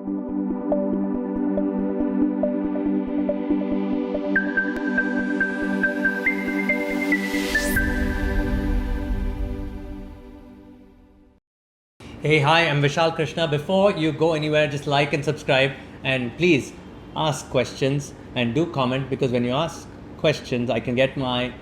Hey, hi, I'm Vishal Krishna. Before you go anywhere, just like and subscribe, and please ask questions and do comment, because when you ask questions, I can get my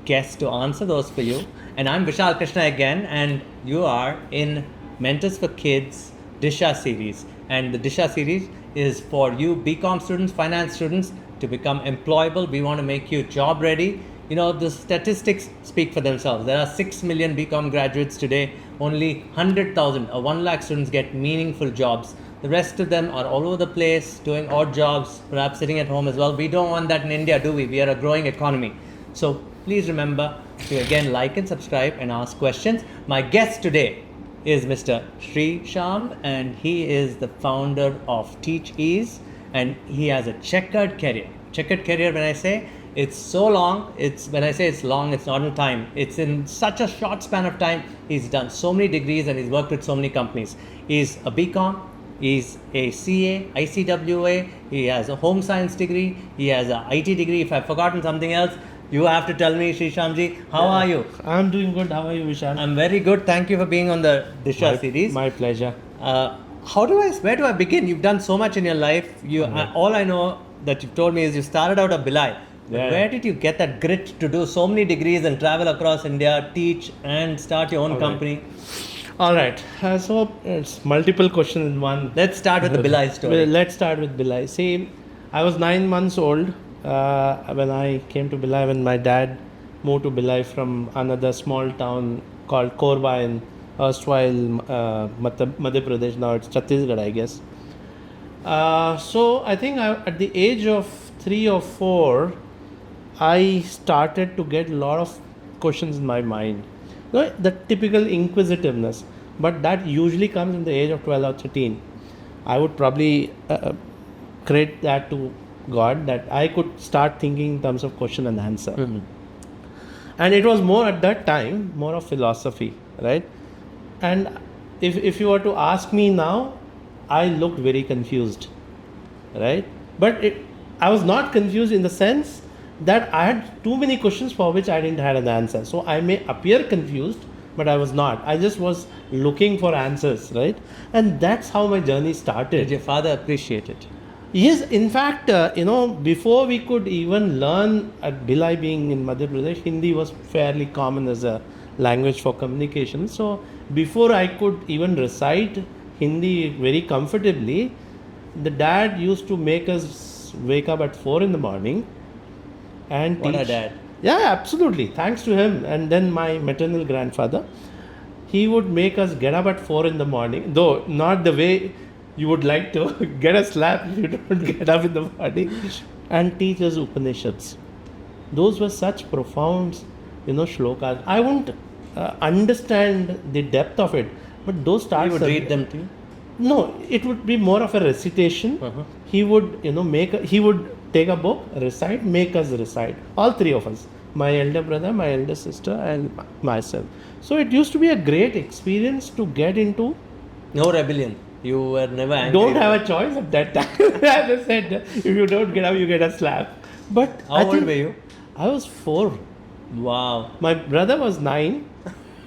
guests to answer those for you. And I'm Vishal Krishna again, and you are in Mentors for Kids Disha series. And the Disha series is for you BCom students, finance students, to become employable. We want to make you job ready. You know, the statistics speak for themselves. There are 6 million BCom graduates today. Only 100,000 or 1 lakh students get meaningful jobs. The rest of them are all over the place doing odd jobs, perhaps sitting at home as well. We don't want that in India, do we? We are a growing economy. So please remember to again like and subscribe and ask questions. My guest today is Mr. Shreeshyam, and he is the founder of Teach Ease, and he has a checkered career. Checkered career, when I say, it's so long, when I say it's long, it's not in time. It's in such a short span of time. He's done so many degrees and he's worked with so many companies. He's a BCom, he's a CA, ICWA, he has a home science degree, he has an IT degree. If I've forgotten something else, you have to tell me, Shreeshyamji. How are you? I'm doing good. How are you, Vishal? I'm very good. Thank you for being on the Disha series. My pleasure. Where do I begin? You've done so much in your life. All I know that you've told me is you started out at Billai. Yeah. Where did you get that grit to do so many degrees and travel across India, teach and start your own company? All right. So it's multiple questions in one. Let's start with the Billai story. Let's start with Billai. See, I was 9 months old when I came to Billai, when my dad moved to Billai from another small town called Korba in erstwhile Madhya Pradesh. Now it's Chhattisgarh, I guess. So I think at the age of 3 or 4, I started to get a lot of questions in my mind. You know, the typical inquisitiveness, but that usually comes in the age of 12 or 13. I would probably credit that to God, that I could start thinking in terms of question and answer. Mm-hmm. And it was more at that time, more of philosophy, right? And if you were to ask me now, I looked very confused, right? But I was not confused in the sense that I had too many questions for which I didn't have an answer. So I may appear confused, but I was not. I just was looking for answers, right? And that's how my journey started. Did your father appreciate it? Yes, in fact, before we could even learn at Billai, being in Madhya Pradesh, Hindi was fairly common as a language for communication. So before I could even recite Hindi very comfortably, the dad used to make us wake up at 4 in the morning and what teach. A dad. Yeah, absolutely. Thanks to him. And then my maternal grandfather, he would make us get up at 4 in the morning, though not the way you would like to get a slap if you don't get up in the morning, and teach us Upanishads. Those were such profound, shlokas. I won't understand the depth of it, but those starts. He would read them to you? No, it would be more of a recitation. Uh-huh. He would, he would take a book, recite, make us recite. All 3 of us. My elder brother, my elder sister, and myself. So it used to be a great experience to get into. No rebellion. You were never angry. Don't have a choice at that time. As I said, if you don't get up, you get a slap. But how old were you? I was 4. Wow. My brother was 9.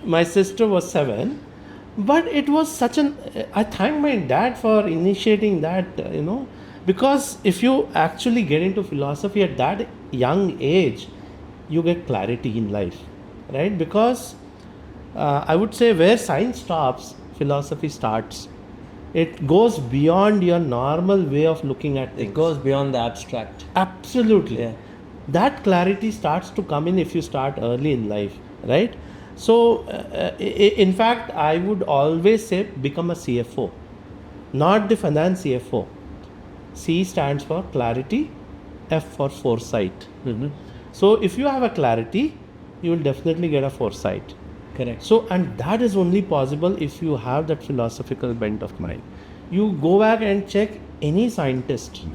My sister was 7. But it was such I thank my dad for initiating that, because if you actually get into philosophy at that young age, you get clarity in life, right? Because I would say where science stops, philosophy starts. It goes beyond your normal way of looking at things. It goes beyond the abstract. Absolutely. Yeah. That clarity starts to come in if you start early in life, right? So, in fact, I would always say become a CFO, not the finance CFO. C stands for clarity, F for foresight. Mm-hmm. So, if you have a clarity, you will definitely get a foresight. Correct. So, and that is only possible if you have that philosophical bent of mind. You go back and check any scientist,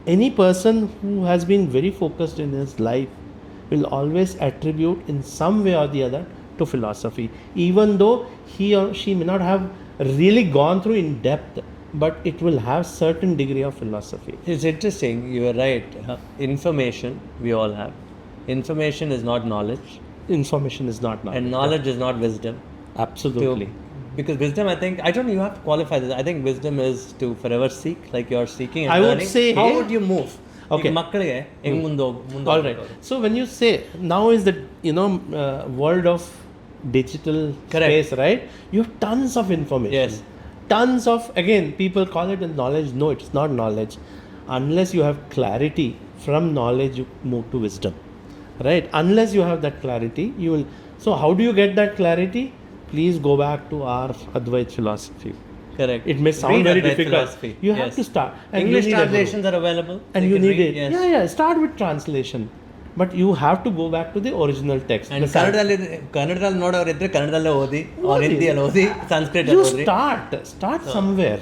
any person who has been very focused in his life will always attribute in some way or the other to philosophy, even though he or she may not have really gone through in depth but it will have certain degree of philosophy. It's interesting. You are right. Information we all have. Information is not knowledge, Information is not knowledge. and knowledge is not wisdom. Absolutely. Because wisdom, I think, I don't know, you have to qualify this. I think wisdom is to forever seek, like you're seeking and I would learning. say- How would you move? Okay. ಈಗ ಮಕ್ಕಳಿಗೆ ಹೆಂಗ್ ಮುಂದೆ All right. So when you say now is the world of digital Correct. space, right? You have tons of information. Yes. Tons of, again, people call it a knowledge. No, it's not knowledge. Unless you have clarity from knowledge, you move to wisdom, right? Unless you have that clarity, you will. So how do you get that clarity? Please go back to our Advait philosophy. Correct. It may sound Read very Advait difficult. philosophy. You have Yes. to start. And English you need a guru. translations are available. And They you can need read, it. yes. Yeah. Start with translation. But you have to go back to the original text. And ಕನ್ನಡದಲ್ಲಿ ನೋಡೋರು ಇದ್ರೆ ಕನ್ನಡದಲ್ಲೇ ಓದಿ ಅವ್ರ ಓದಿ. ಹಿಂದಿಯಲ್ಲಿ ಓದಿ Sanskrit you ಓದಿ start somewhere,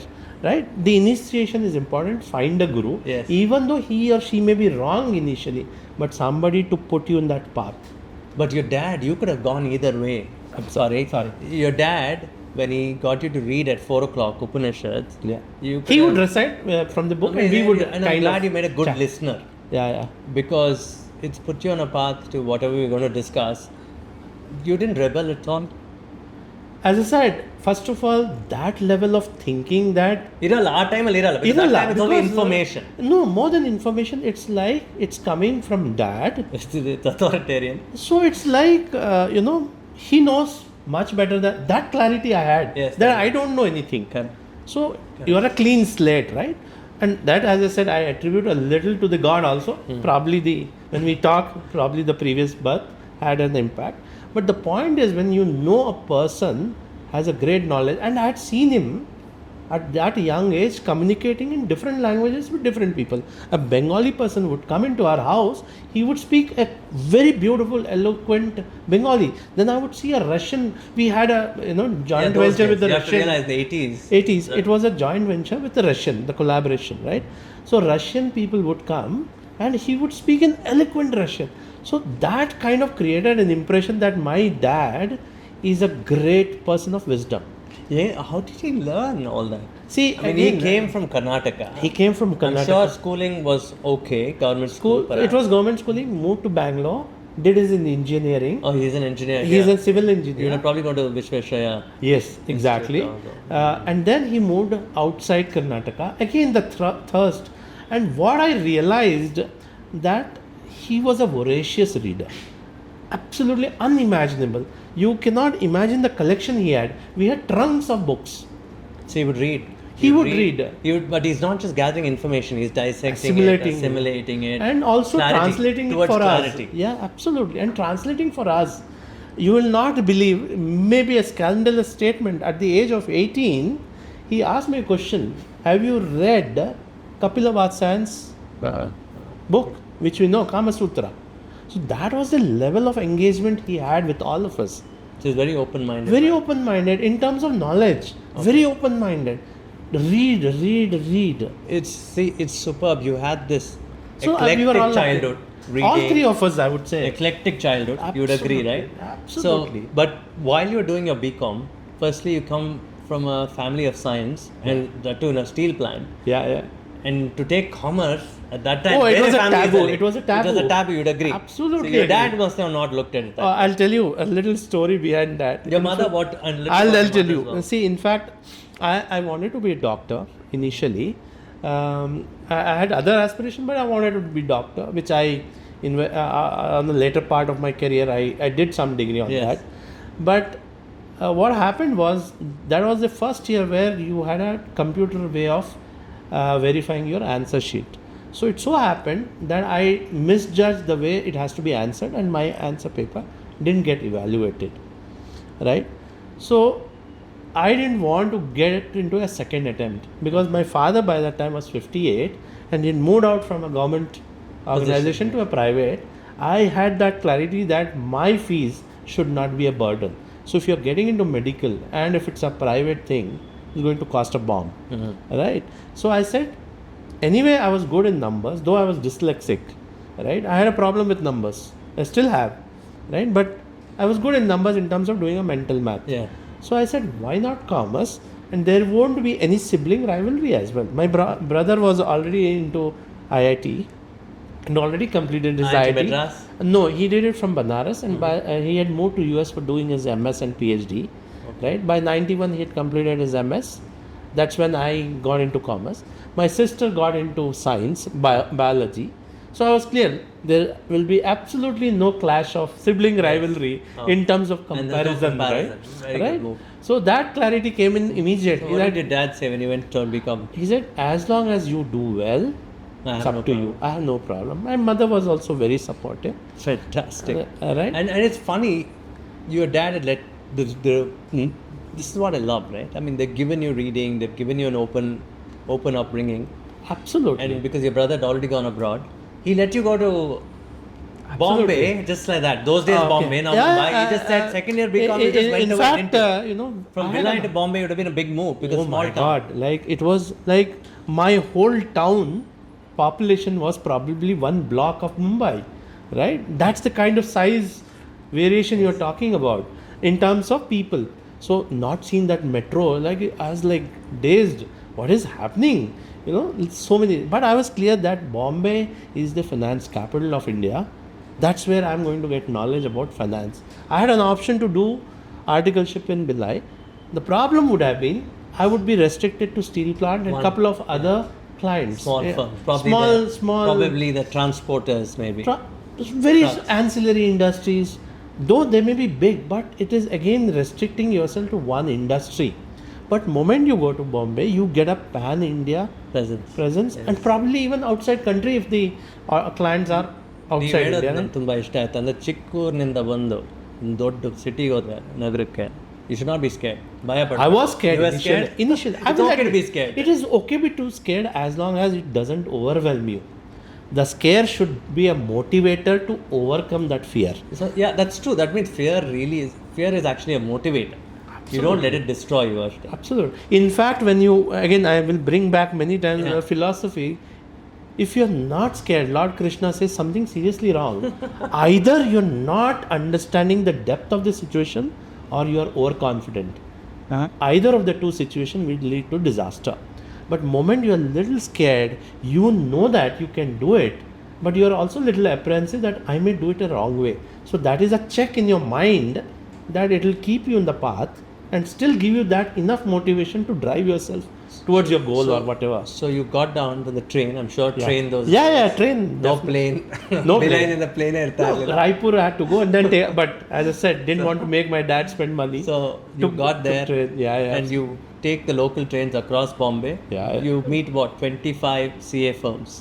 right? The initiation is important. Find a guru, Yes. even though he or she may be wrong initially, but somebody to put you in that path. But your dad, you could have gone either way. I'm sorry. Your dad, when he got you to read at 4 o'clock Upanishads, Yeah, you he could would have- recite from the book, and we Amazing. would And I'm kind glad of you made a good chat. listener, Yeah. because it's put you on a path to whatever we're going to discuss. You didn't rebel at all. As I said, first of all, that level of thinking that ಇರಲ್ಲ ಆ ಟೈಮಲ್ಲಿ ಇರಲ್ಲ because that time it's only because, information. No, more than information, it's like it's coming from dad. It's authoritarian. So it's like he knows much better than that clarity I had. Yes, that correct. I don't know anything. Correct. So you are a clean slate, right? And that, as I said, I attribute a little to the God also. Probably when we talk, probably the previous birth had an impact. But the point is, when you know a person has a great knowledge, and I had seen him at that young age communicating in different languages with different people. A Bengali person would come into our house, he would speak a very beautiful, eloquent Bengali. Then I would see a Russian. We had a joint those venture days. with the You have to Russian. realize the 80s. 80s. It was a joint venture with the Russian, the collaboration, right? So Russian people would come and he would speak in eloquent Russian. So that kind of created an impression that my dad is a great person of wisdom. Yeah, how did he learn all that? See, I mean, again, he came from Karnataka. He came from I'm Karnataka. sure schooling was okay, government school. It was government schooling, moved to Bangalore, did his in engineering. Oh, he's an engineer. He's yeah. a civil You engineer. know, probably going to Vishweshaya. Yes, exactly. And then he moved outside Karnataka. Again, the thirst. And what I realized that he was a voracious reader. Absolutely unimaginable. You cannot imagine the collection he had. We had trunks of books. So he would read. He would read. But he's not just gathering information, he's dissecting assimilating it. And also clarity, translating it towards for clarity. us. Yeah, absolutely. And translating for us. You will not believe, maybe a scandalous statement. At the age of 18, he asked me a question. Have you read Kapila Vatsyayan's book, which we know, Kama Sutra? So that was the level of engagement he had with all of us. So he's very open-minded. Very open-minded in terms of knowledge. Very open-minded. Read. It's superb. You had this So eclectic we were all childhood. Reading, all three of us, I would say. eclectic childhood. You would agree, right? Absolutely. So, but while you're doing your BCom, firstly you come from a family of science, and that too in a steel plant. Yeah. And to take commerce at that time, Oh, it very was a family taboo. friendly. It was a taboo. It was a taboo. You'd agree. Absolutely So your agree. dad must have not looked at it. That I'll tell you a little story behind that. your mother, what? And let's I'll talk about tell as you. well. See, in fact, I wanted to be a doctor initially. I had other aspirations, but I wanted to be doctor, which on the later part of my career, I did some degree on Yes. that. But what happened was, that was the first year where you had a computer way of verifying your answer sheet. So it so happened that I misjudged the way it has to be answered, and my answer paper didn't get evaluated, right? So I didn't want to get into a second attempt, because my father by that time was 58 and he moved out from a government organization to a private. I had that clarity that my fees should not be a burden. So if you're getting into medical and if it's a private thing, it's going to cost a bomb, right? So I said, anyway, I was good in numbers, though I was dyslexic, right? I had a problem with numbers. I still have, right? But I was good in numbers in terms of doing a mental math. Yeah. So I said, why not commerce? and there won't be any sibling rivalry as well. My brother was already into IIT and already completed his IIT IIT. Madras? No, he did it from Banaras, and he had moved to US for doing his MS and PhD. Right, by 91 he had completed his MS. That's when I got into commerce. My sister got into science, biology. So I was clear there will be absolutely no clash of sibling rivalry in terms of And there's no comparison, comparison. Very right? good move. So that clarity came in immediately. What did your dad say when you went to BCom? He said, as long as you do well, I have it's up no to problem. you. I have no problem. My mother was also very supportive. Fantastic. Right? And it's funny, your dad had let this is what I love, right? I mean, they've given you reading, they've given you an open upbringing, Absolutely. and because your brother had already gone abroad, he let you go to Bombay just like that. Those days, Okay. Bombay, now Mumbai. He just said second year BCom, you just went in away. fact, didn't you? From I had Bhilai a- to Bombay would have been a big move because oh small my town. god, like it was like my whole town population was probably one block of Mumbai, right? That's the kind of size variation you're talking about in terms of people. So not seeing that metro, like I was like dazed. What is happening? It's so many. But I was clear that Bombay is the finance capital of India. That's where I'm going to get knowledge about finance. I had an option to do articleship in Bhilai. The problem would have been I would be restricted to steel plant and a couple of other clients. Small Yeah. firm. Probably Small. Probably the transporters, maybe. Very ancillary industries. Though they may be big, but it is again restricting yourself to one industry. But moment you go to Bombay, you get a pan-India presence and probably even outside country if the clients are outside India. ನಂಗೆ ತುಂಬ ಇಷ್ಟ ಆಯ್ತು ಅಂದರೆ ಚಿಕ್ಕೂರಿನಿಂದ ಬಂದು ಒಂದು ದೊಡ್ಡ ಸಿಟಿಗೆ ಹೋದ್ರೆ ನಗರಕ್ಕೆ you should not be scared. I was scared You were initially. scared? It's okay to be scared. It is okay to be too scared as long as it doesn't overwhelm you. The scare should be a motivator to overcome that fear. So, yeah, that's true. That means fear is actually a motivator. You don't let it destroy you. Ashton. Absolutely. In fact, when you, again, I will bring back many times philosophy. If you're not scared, Lord Krishna says something seriously wrong. Either you're not understanding the depth of the situation or you're overconfident. Either of the two situations will lead to disaster. But moment you're a little scared, you know that you can do it, but you're also a little apprehensive that I may do it a wrong way. So that is a check in your mind that it will keep you in the path and still give you that enough motivation to drive yourself towards your goal or whatever. So you got down to the train. I'm sure train those. Train. No plane. No Bhilai plane. in the plane No, Raipur I had to go and then but as I said, didn't want to make my dad spend money. So you got there train. and you take the local trains across Bombay. Yeah. You meet 25 CA firms.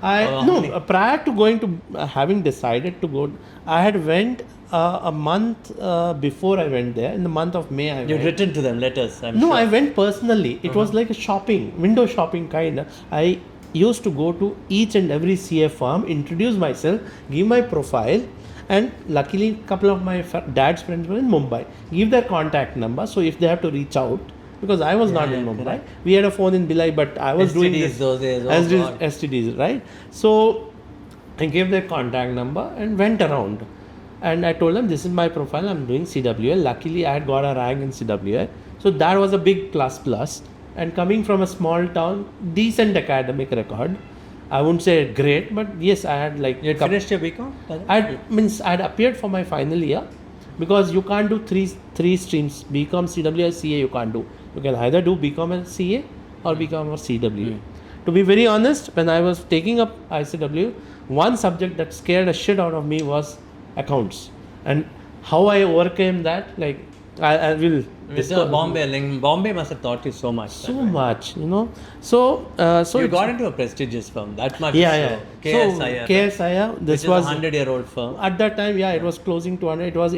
Prior to going to having decided to go, I had went a month before I went there. In the month of May, I You'd went. written to them letters. I'm No, sure. I went personally. It was like a window shopping kind. I used to go to each and every CA firm, introduce myself, give my profile, and luckily, a couple of my dad's friends were in Mumbai. Give their contact number, so if they have to reach out, because I was not in Mumbai, correct. we had a phone in Bhilai, but I was doing STDs this those days, oh God. STDs, right? So I gave their contact number and went around. And I told them, this is my profile, I'm doing CWA. Luckily, I had got a rank in CWA. So that was a big plus. And coming from a small town, decent academic record. I wouldn't say great, but yes, I had like... You had finished your BCom? I had appeared for my final year because you can't do three streams. BCom, CWA, CA you can't do. You can either do BCom and CA or BCom or CWA. To be very honest, when I was taking up ICW, one subject that scared a shit out of me was accounts. And how I overcame that, like I will Mr. Bombay must have taught you so much. so much, So You it's- got into a prestigious firm, that much. yeah. So, So KSIR, KSIR, this which is was a 100-year-old firm. at that time, it was closing to 100. It was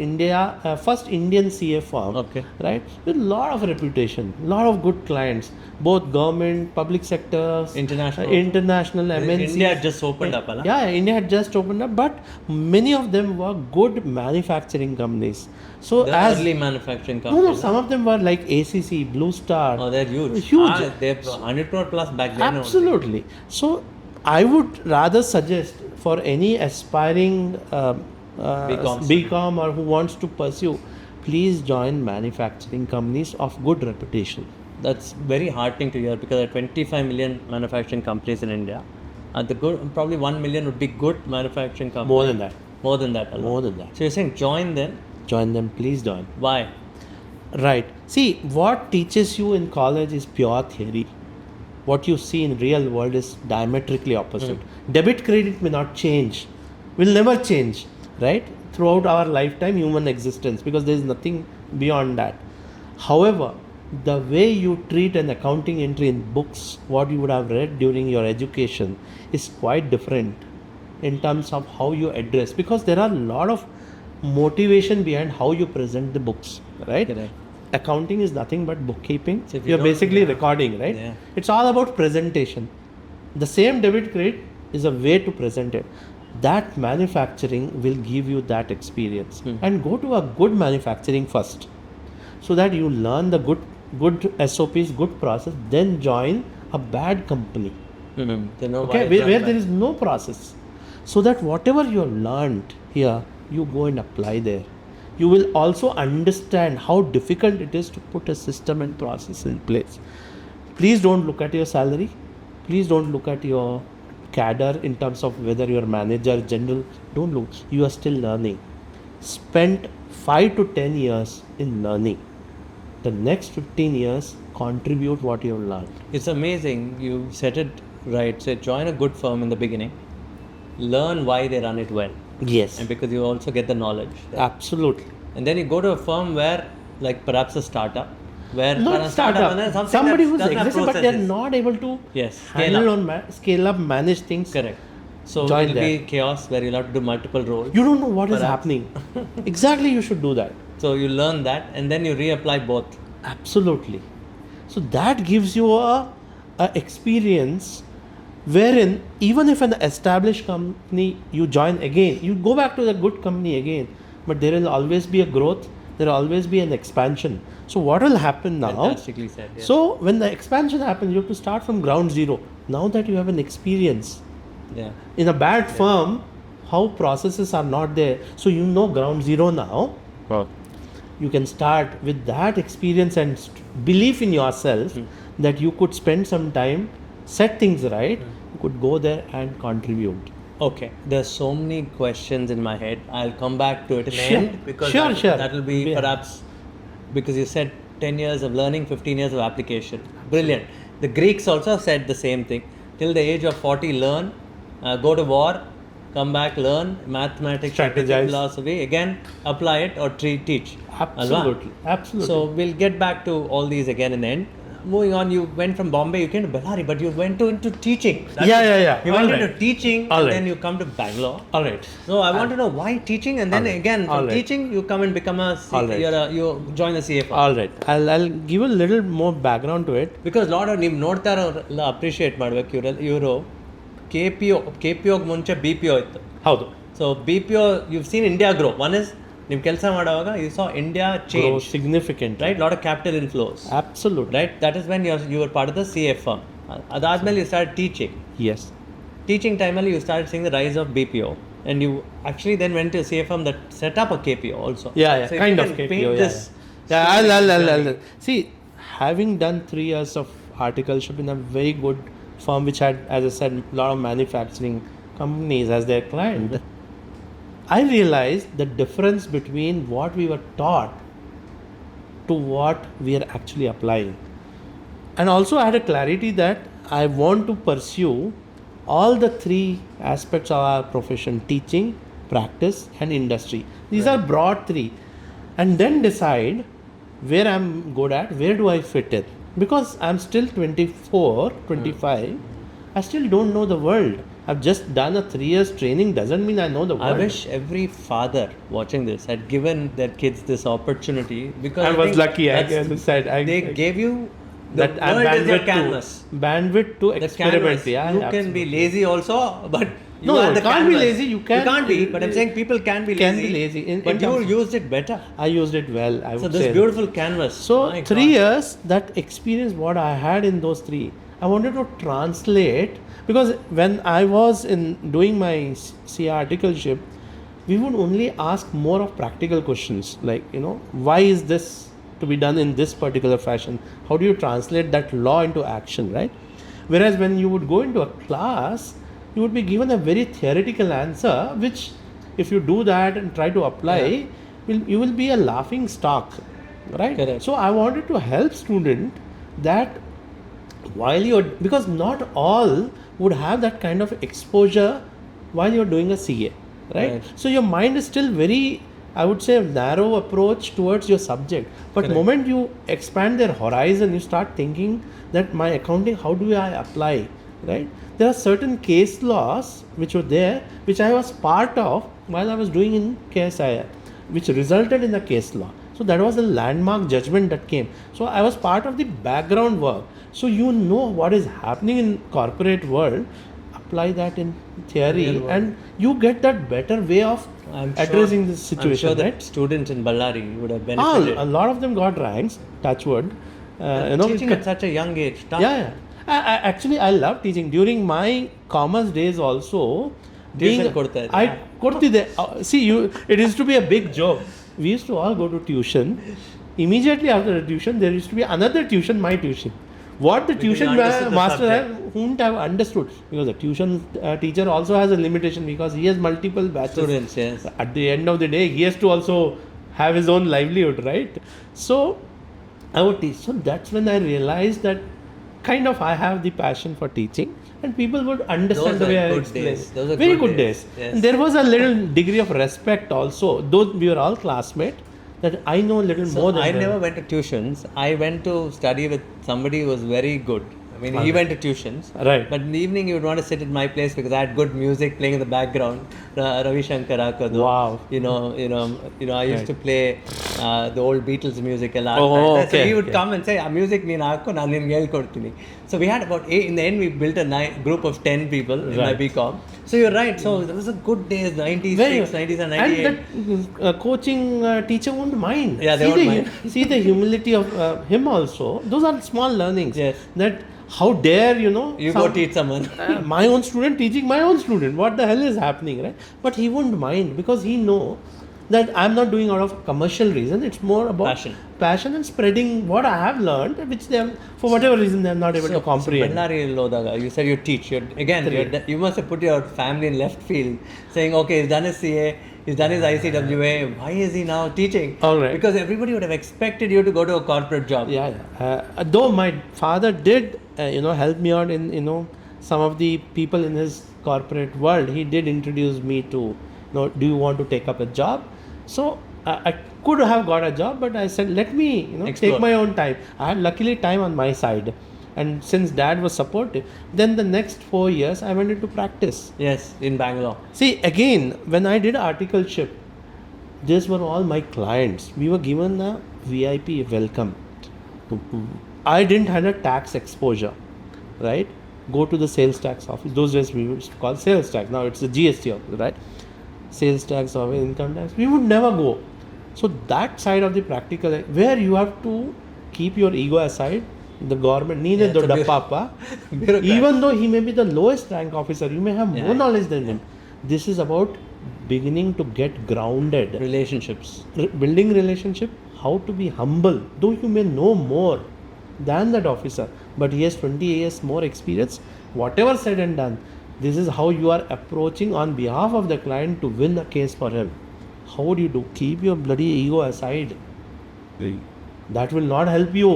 first Indian CA firm, Okay. right? With a lot of reputation, lot of good clients, both government, public sectors, international MNCs. India had just opened up, huh? Yeah, India had just opened up, but many of them were good manufacturing companies. So The early manufacturing no, companies. some of them were like ACC, Blue Star. Oh, they're huge. Huge. They're 100 crore plus back then. Absolutely. So I would rather suggest for any aspiring BCom or who wants to pursue, please join manufacturing companies of good reputation. That's very heartening to hear because there are 25 million manufacturing companies in India. The good, probably 1 million would be good manufacturing companies. More than that. More than that. alone. More than that. So you're saying join then? Join them, please join. Why? Right. See, what teaches you in college is pure theory. What you see in real world is diametrically opposite. Debit credit may not change, will never change, right? Throughout our lifetime human existence, because there is nothing beyond that. However, the way you treat an accounting entry in books, what you would have read during your education, is quite different in terms of how you address, because there are a lot of motivation behind how you present the books, right? Correct. Accounting is nothing but bookkeeping. So if you You're don't- basically yeah. recording, right? Yeah. It's all about presentation. The same debit credit is a way to present it. That manufacturing will give you that experience. And go to a good manufacturing first, so that you learn the good SOPs, good process, then join a bad company. They know Okay, why where, it's where done there by- is no process, so that whatever you have learned here, you go and apply there. You will also understand how difficult it is to put a system and process in place. Please don't look at your salary. Please don't look at your cadre in terms of whether you're manager, general. Don't look. You are still learning. Spend 5 to 10 years in learning. The next 15 years, contribute what you have learned. It's amazing. You said it right. So join a good firm in the beginning. Learn why they run it well. Yes, And because you also get the knowledge. absolutely. And then you go to a firm where, like perhaps a startup, where Not a startup, and then something somebody that who's doesn't have existing, but they're processes. not able to Yes, scale handle up. on scale up, manage things. Correct. So Join it'll be chaos where you'll have to do multiple roles. You don't know what is Perhaps. happening. Exactly, you should do that. So you learn that and then you reapply both. Absolutely. So that gives you a experience wherein even if an established company you join again, you go back to the good company again, but there will always be a growth, there will always be an expansion. So what will happen now? Fantastically said. Yes. So when the expansion happens, you have to start from ground zero. Now that you have an experience yeah. in a bad firm, how processes are not there, so you know ground zero now. Wow. You can start with that experience and belief in yourself that you could spend some time, set things right, you could go there and contribute. Okay. There's so many questions in my head. I'll come back to it in the Sure. end because Sure, sure. that'll be Yeah. perhaps because you said 10 years of learning, 15 years of application. Brilliant. The Greeks also said the same thing. Till the age of 40, learn, go to war, come back, learn mathematics, Strategize. philosophy, again apply it or teach. Absolutely. Alva? Absolutely. So we'll get back to all these again in the end. Moving on, you went from Bombay, you came to Bellary, but you went into teaching. Yeah. You All went right. into teaching All and right. then you come to Bangalore. All right. So I want to know why teaching, and then All right. again All from right. teaching you come and become a All right. you join the CFO. All right. I'll give a little more background to it. Because lot of ನೀವು ನೋಡ್ತಾ ಇರೋ appreciate ಮಾಡ್ಬೇಕು ಇವರು K P ಒಗೆ ಮುಂಚೆ B P O ಇತ್ತು. ಹೌದು. So B P O you seen India grow. One is ನೀವು ಕೆಲಸ ಮಾಡುವಾಗ you saw India Grow change significant. Right, lot of capital inflows Absolutely. Right. That is when you are part of the C F firm. ಅದಾದ್ಮೇಲೆ you start teaching. Yes. Teaching timely, you started seeing the rise of BPO, and you actually then went to a CFM that set up a KPO also. Yeah. So if Kind you of can KPO. paint Yeah. this Yeah. story. I'll. See, having done 3 years of articleship in a very good firm which had, as I said, a lot of manufacturing companies as their client, I realized the difference between what we were taught to what we are actually applying. And also I had a clarity that I want to pursue all the 3 aspects of our profession: teaching, practice and industry. These are broad 3. And then decide where I'm good at, where do I fit in. Because I'm still 24, 25, I still don't know the world. I've just done a 3 years training, doesn't mean I know the I world. wish every father watching this had given their kids this opportunity, because I was think lucky, I that's- said. they gave you the That I'm world is your canvas. bandwidth to The experiment. canvas. Yeah, You can be lazy also, but you No, are you the can't be canvas. lazy, you can't be, but I'm saying people can be can lazy. be lazy in But you terms- used it better. I used it well, I So would this say. beautiful canvas. So My 3 God. years, that experience what I had in those 3, I wanted to translate, because when I was in doing my CA articleship, we would only ask more of practical questions, like, why is this to be done in this particular fashion. How do you translate that law into action, right? Whereas when you would go into a class, you would be given a very theoretical answer, which if you do that and try to apply, you will be a laughing stock, right? Correct. So I wanted to help student that while you're, because not all would have that kind of exposure while you're doing a CA, right? So your mind is still very, I would say, narrow approach towards your subject. But Correct. moment you expand their horizon, you start thinking that my accounting, how do I apply, right? There are certain case laws which were there, which I was part of while I was doing in KSIR, which resulted in a case law. So that was a landmark judgment that came. So I was part of the background work. So you know what is happening in corporate world, apply that in theory, Real world. and you get that better way of addressing this situation, I'm sure that right? students in Ballari would have benefited. A lot of them got ranks, touch wood. Teaching at such a young age. Tough. Yeah. Actually, I love teaching. During my commerce days also, Tuition ಕೊಡ್ತಾ ಇದ್ರಾ? I ಕೊಡ್ತಿದ್ದೆ. See, it used to be a big joke. We used to all go to tuition. Immediately after the tuition, there used to be another tuition, my tuition. What the Because you tuition understood the master subject. wouldn't have understood, because the tuition teacher also has a limitation, because he has multiple batches. Students, yes. At the end of the day, he has to also have his own livelihood, right? So I would teach. So that's when I realized that kind of I have the passion for teaching, and people would understand Those the way are I good explain. days. Those are Very good good days. days. Yes. And there was a little degree of respect also, though we were all classmates, that I know a little more than I them. never went to tuitions. I went to study with somebody who was very good. I mean, he went to tuitions. Right. But in the evening, he would want to sit in my place because I had good music playing in the background. Ravi Shankar Akadu. Wow. I used to play the old Beatles music a lot. Oh, So okay, he would okay. come and say, music neen haako, naan ninge helkodtini. So we had about in the end, we built a group of 10 people in my Right. BCom. So you're right. So there was a good days, 96, 90s and 98. And that coaching teacher won't mind. Yeah, they won't mind. See the humility of him also. Those are small learnings. Yes. That how dare You go teach someone. my own student teaching my own student. What the hell is happening, right? But he won't mind, because he know that I'm not doing out of commercial reason. It's more about passion and spreading what I have learned, which they are, for whatever reason, they are not able to comprehend. Ballari Lodaga, you said you teach. You must have put your family in left field, saying, okay, he's done his CA, he's done his ICWA. Why is he now teaching? All right. Because everybody would have expected you to go to a corporate job. Yeah. Though my father did, help me out in, some of the people in his corporate world. He did introduce me to, do you want to take up a job? So I could have got a job, but I said, let me, Explore. take my own time. I had luckily time on my side. And since dad was supportive, then the next 4 years I went into practice. Yes, in Bangalore. See, again, when I did articleship, these were all my clients. We were given a VIP welcome. I didn't have a tax exposure, right? Go to the sales tax office. Those days we used to call sales tax. Now it's the GST office, right? Sales tax or income tax. We would never go. So that side of the practical, where you have to keep your ego aside, the government, Yeah, it's a papa, bureaucrat. even though he may be the lowest rank officer, you may have more Yeah. knowledge than him. This is about beginning to get grounded. Relationships. Building relationship, how to be humble, though you may know more than that officer, but he has 20 years more experience. Whatever said and done, this is how you are approaching on behalf of the client to win a case for him. How would you do? Keep your bloody ego aside. That will not help you.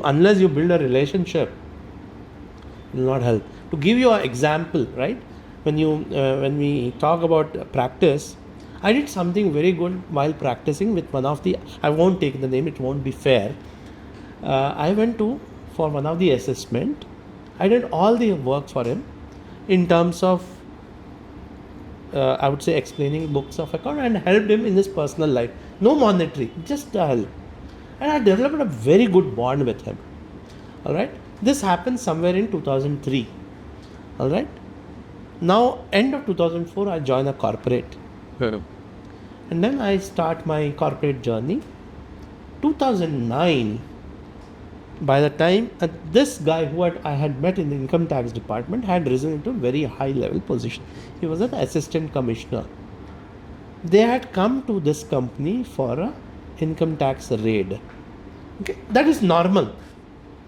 Unless you build a relationship, it will not help. To give you an example, right? When we talk about practice, I did something very good while practicing with one of the, I won't take the name, it won't be fair. I went for one of the assessment. I did all the work for him in terms of, I would say, explaining books of account, and helped him in his personal life. No monetary, just help. And I developed a very good bond with him. All right. This happened somewhere in 2003. All right. Now, end of 2004, I joined a corporate. And then I start my corporate journey. 2009, by the time this guy who I had met in the income tax department had risen into a very high level position. He was an assistant commissioner. They had come to this company for a income tax raid. Okay, that is normal.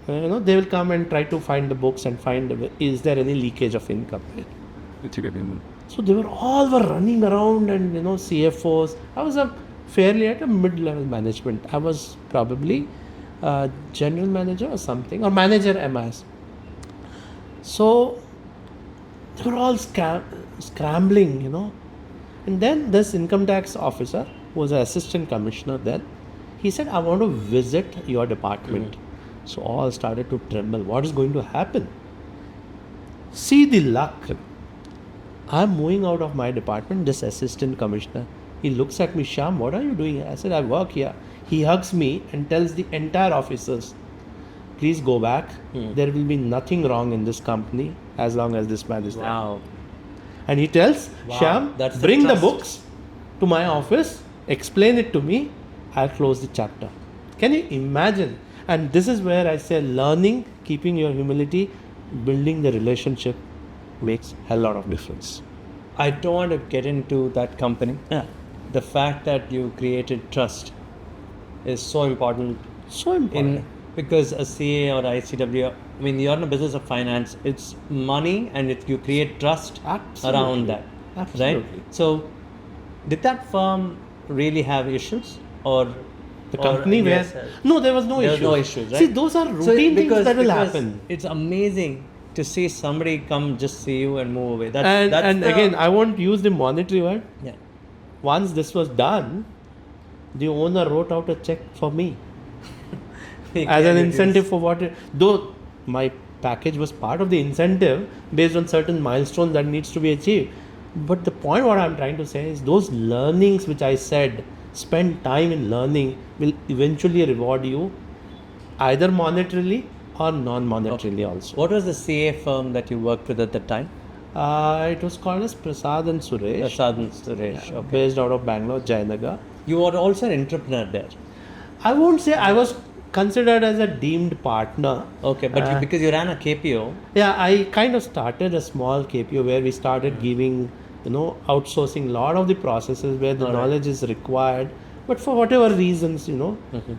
They will come and try to find the books and find is there any leakage of income. So they were running around and CFOs. I was fairly at a mid-level management. I was probably general manager or something, or manager MS. So they were all scrambling. And then this income tax officer was an assistant commissioner then. He said, I want to visit your department. So all started to tremble. What is going to happen? See the luck. I'm moving out of my department, this assistant commissioner. He looks at me, Shyam, what are you doing here? I said, I work here. He hugs me and tells the entire officers, please go back. There will be nothing wrong in this company as long as this man is there. Wow. And he tells, Shyam, bring the books to my office, explain it to me, I'll close the chapter. Can you imagine? And this is where I say learning, keeping your humility, building the relationship makes a lot of difference. I don't want to get into that company. Yeah. The fact that you created trust is so important. So important. Because a CA or ICW, I mean, you're in a business of finance. It's money, and you create trust around that. Absolutely. Right? So, did that firm really have issues, or the company where? No, there was no issue. No issues. Right? See, those are routine things that will happen. It's amazing to see somebody come just see you and move away. Again, I won't use the monetary word. Yeah. Once this was done, the owner wrote out a check for me as an incentive for what. Though my package was part of the incentive based on certain milestones that needs to be achieved. But the point what I'm trying to say is those learnings which I said, spend time in learning will eventually reward you either monetarily or non-monetarily also. What was the CA firm that you worked with at the time? It was called as Prasad and Suresh. Prasad and Suresh. Yeah, okay. Based out of Bangalore, Jayanagar. You were also an entrepreneur there. I won't say I was considered as a deemed partner. Okay, but because you ran a KPO. Yeah, I kind of started a small KPO where we started giving, outsourcing a lot of the processes where the knowledge is required. But for whatever reasons,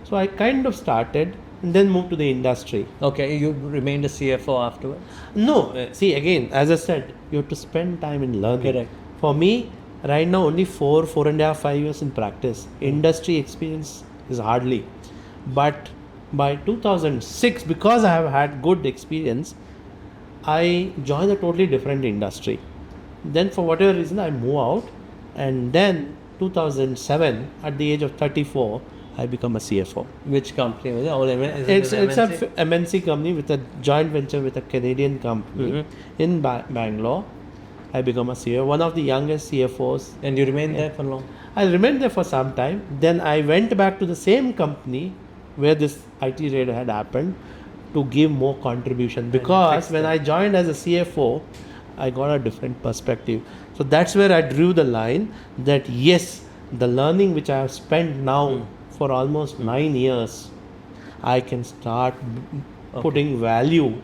So I kind of started and then moved to the industry. Okay, you remained a CFO afterwards? No, see again, as I said, you have to spend time in learning. Correct. For me, right now only 4.5, 5 years in practice. Industry experience is hardly. But by 2006, because I have had good experience, I joined a totally different industry. Then for whatever reason, I moved out. And then 2007, at the age of 34, I become a CFO. Which company was it? It's a MNC company with a joint venture with a Canadian company in Bangalore. I become a CFO, one of the youngest CFOs. And you remained there for long? I remained there for some time. Then I went back to the same company where this IT raid had happened to give more contribution. Because when I joined as a CFO, I got a different perspective. So that's where I drew the line that yes, the learning which I have spent now for almost 9 years, I can start putting value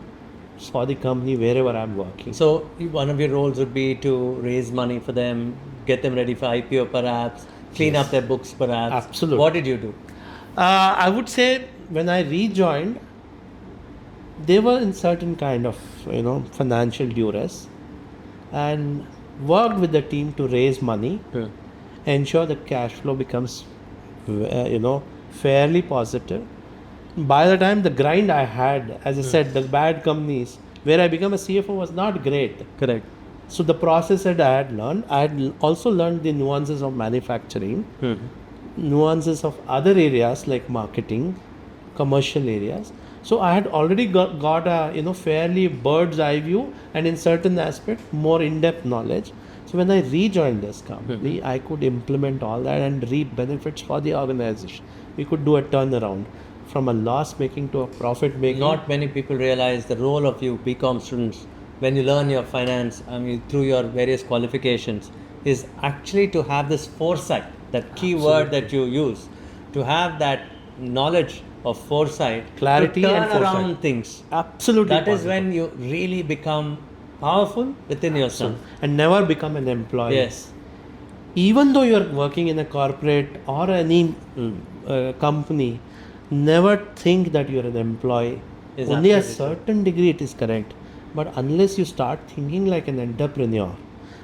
for the company wherever I'm working. So one of your roles would be to raise money for them, get them ready for IPO perhaps, clean up their books perhaps. Absolutely. What did you do? I would say when I rejoined, they were in certain kind of financial duress and worked with the team to raise money, ensure the cash flow becomes fairly positive. By the time the grind I had, as I said, the bad companies where I became a CFO was not great. Correct. So the process that I had learned, I had also learned the nuances of manufacturing, nuances of other areas like marketing, commercial areas. So I had already got a fairly bird's eye view and in certain aspects more in-depth knowledge. So when I rejoined this company, I could implement all that and reap benefits for the organization. We could do a turnaround from a loss making to a profit making. Not many people realize the role of you BCom students when you learn your finance, through your various qualifications, is actually to have this foresight, that key word that you use, to have that knowledge of foresight, clarity, to turn and foresight. around things. Absolutely. That is when you really become powerful within yourself. And never become an employee. Yes. Even though you're working in a corporate or any company, never think that you're an employee. Is Only a absolutely certain degree it is correct. But unless you start thinking like an entrepreneur,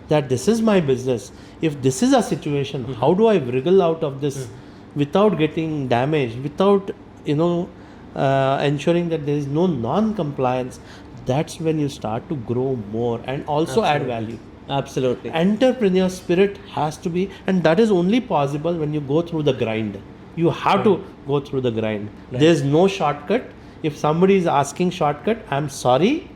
that this is my business, if this is a situation, how do I wriggle out of this without getting damaged, without, ensuring that there is no non-compliance, that's when you start to grow more and also add value. Absolutely. Entrepreneur spirit has to be, and that is only possible when you go through the grind. You have to go through the grind. There's no shortcut. If somebody is asking shortcut, I'm sorry.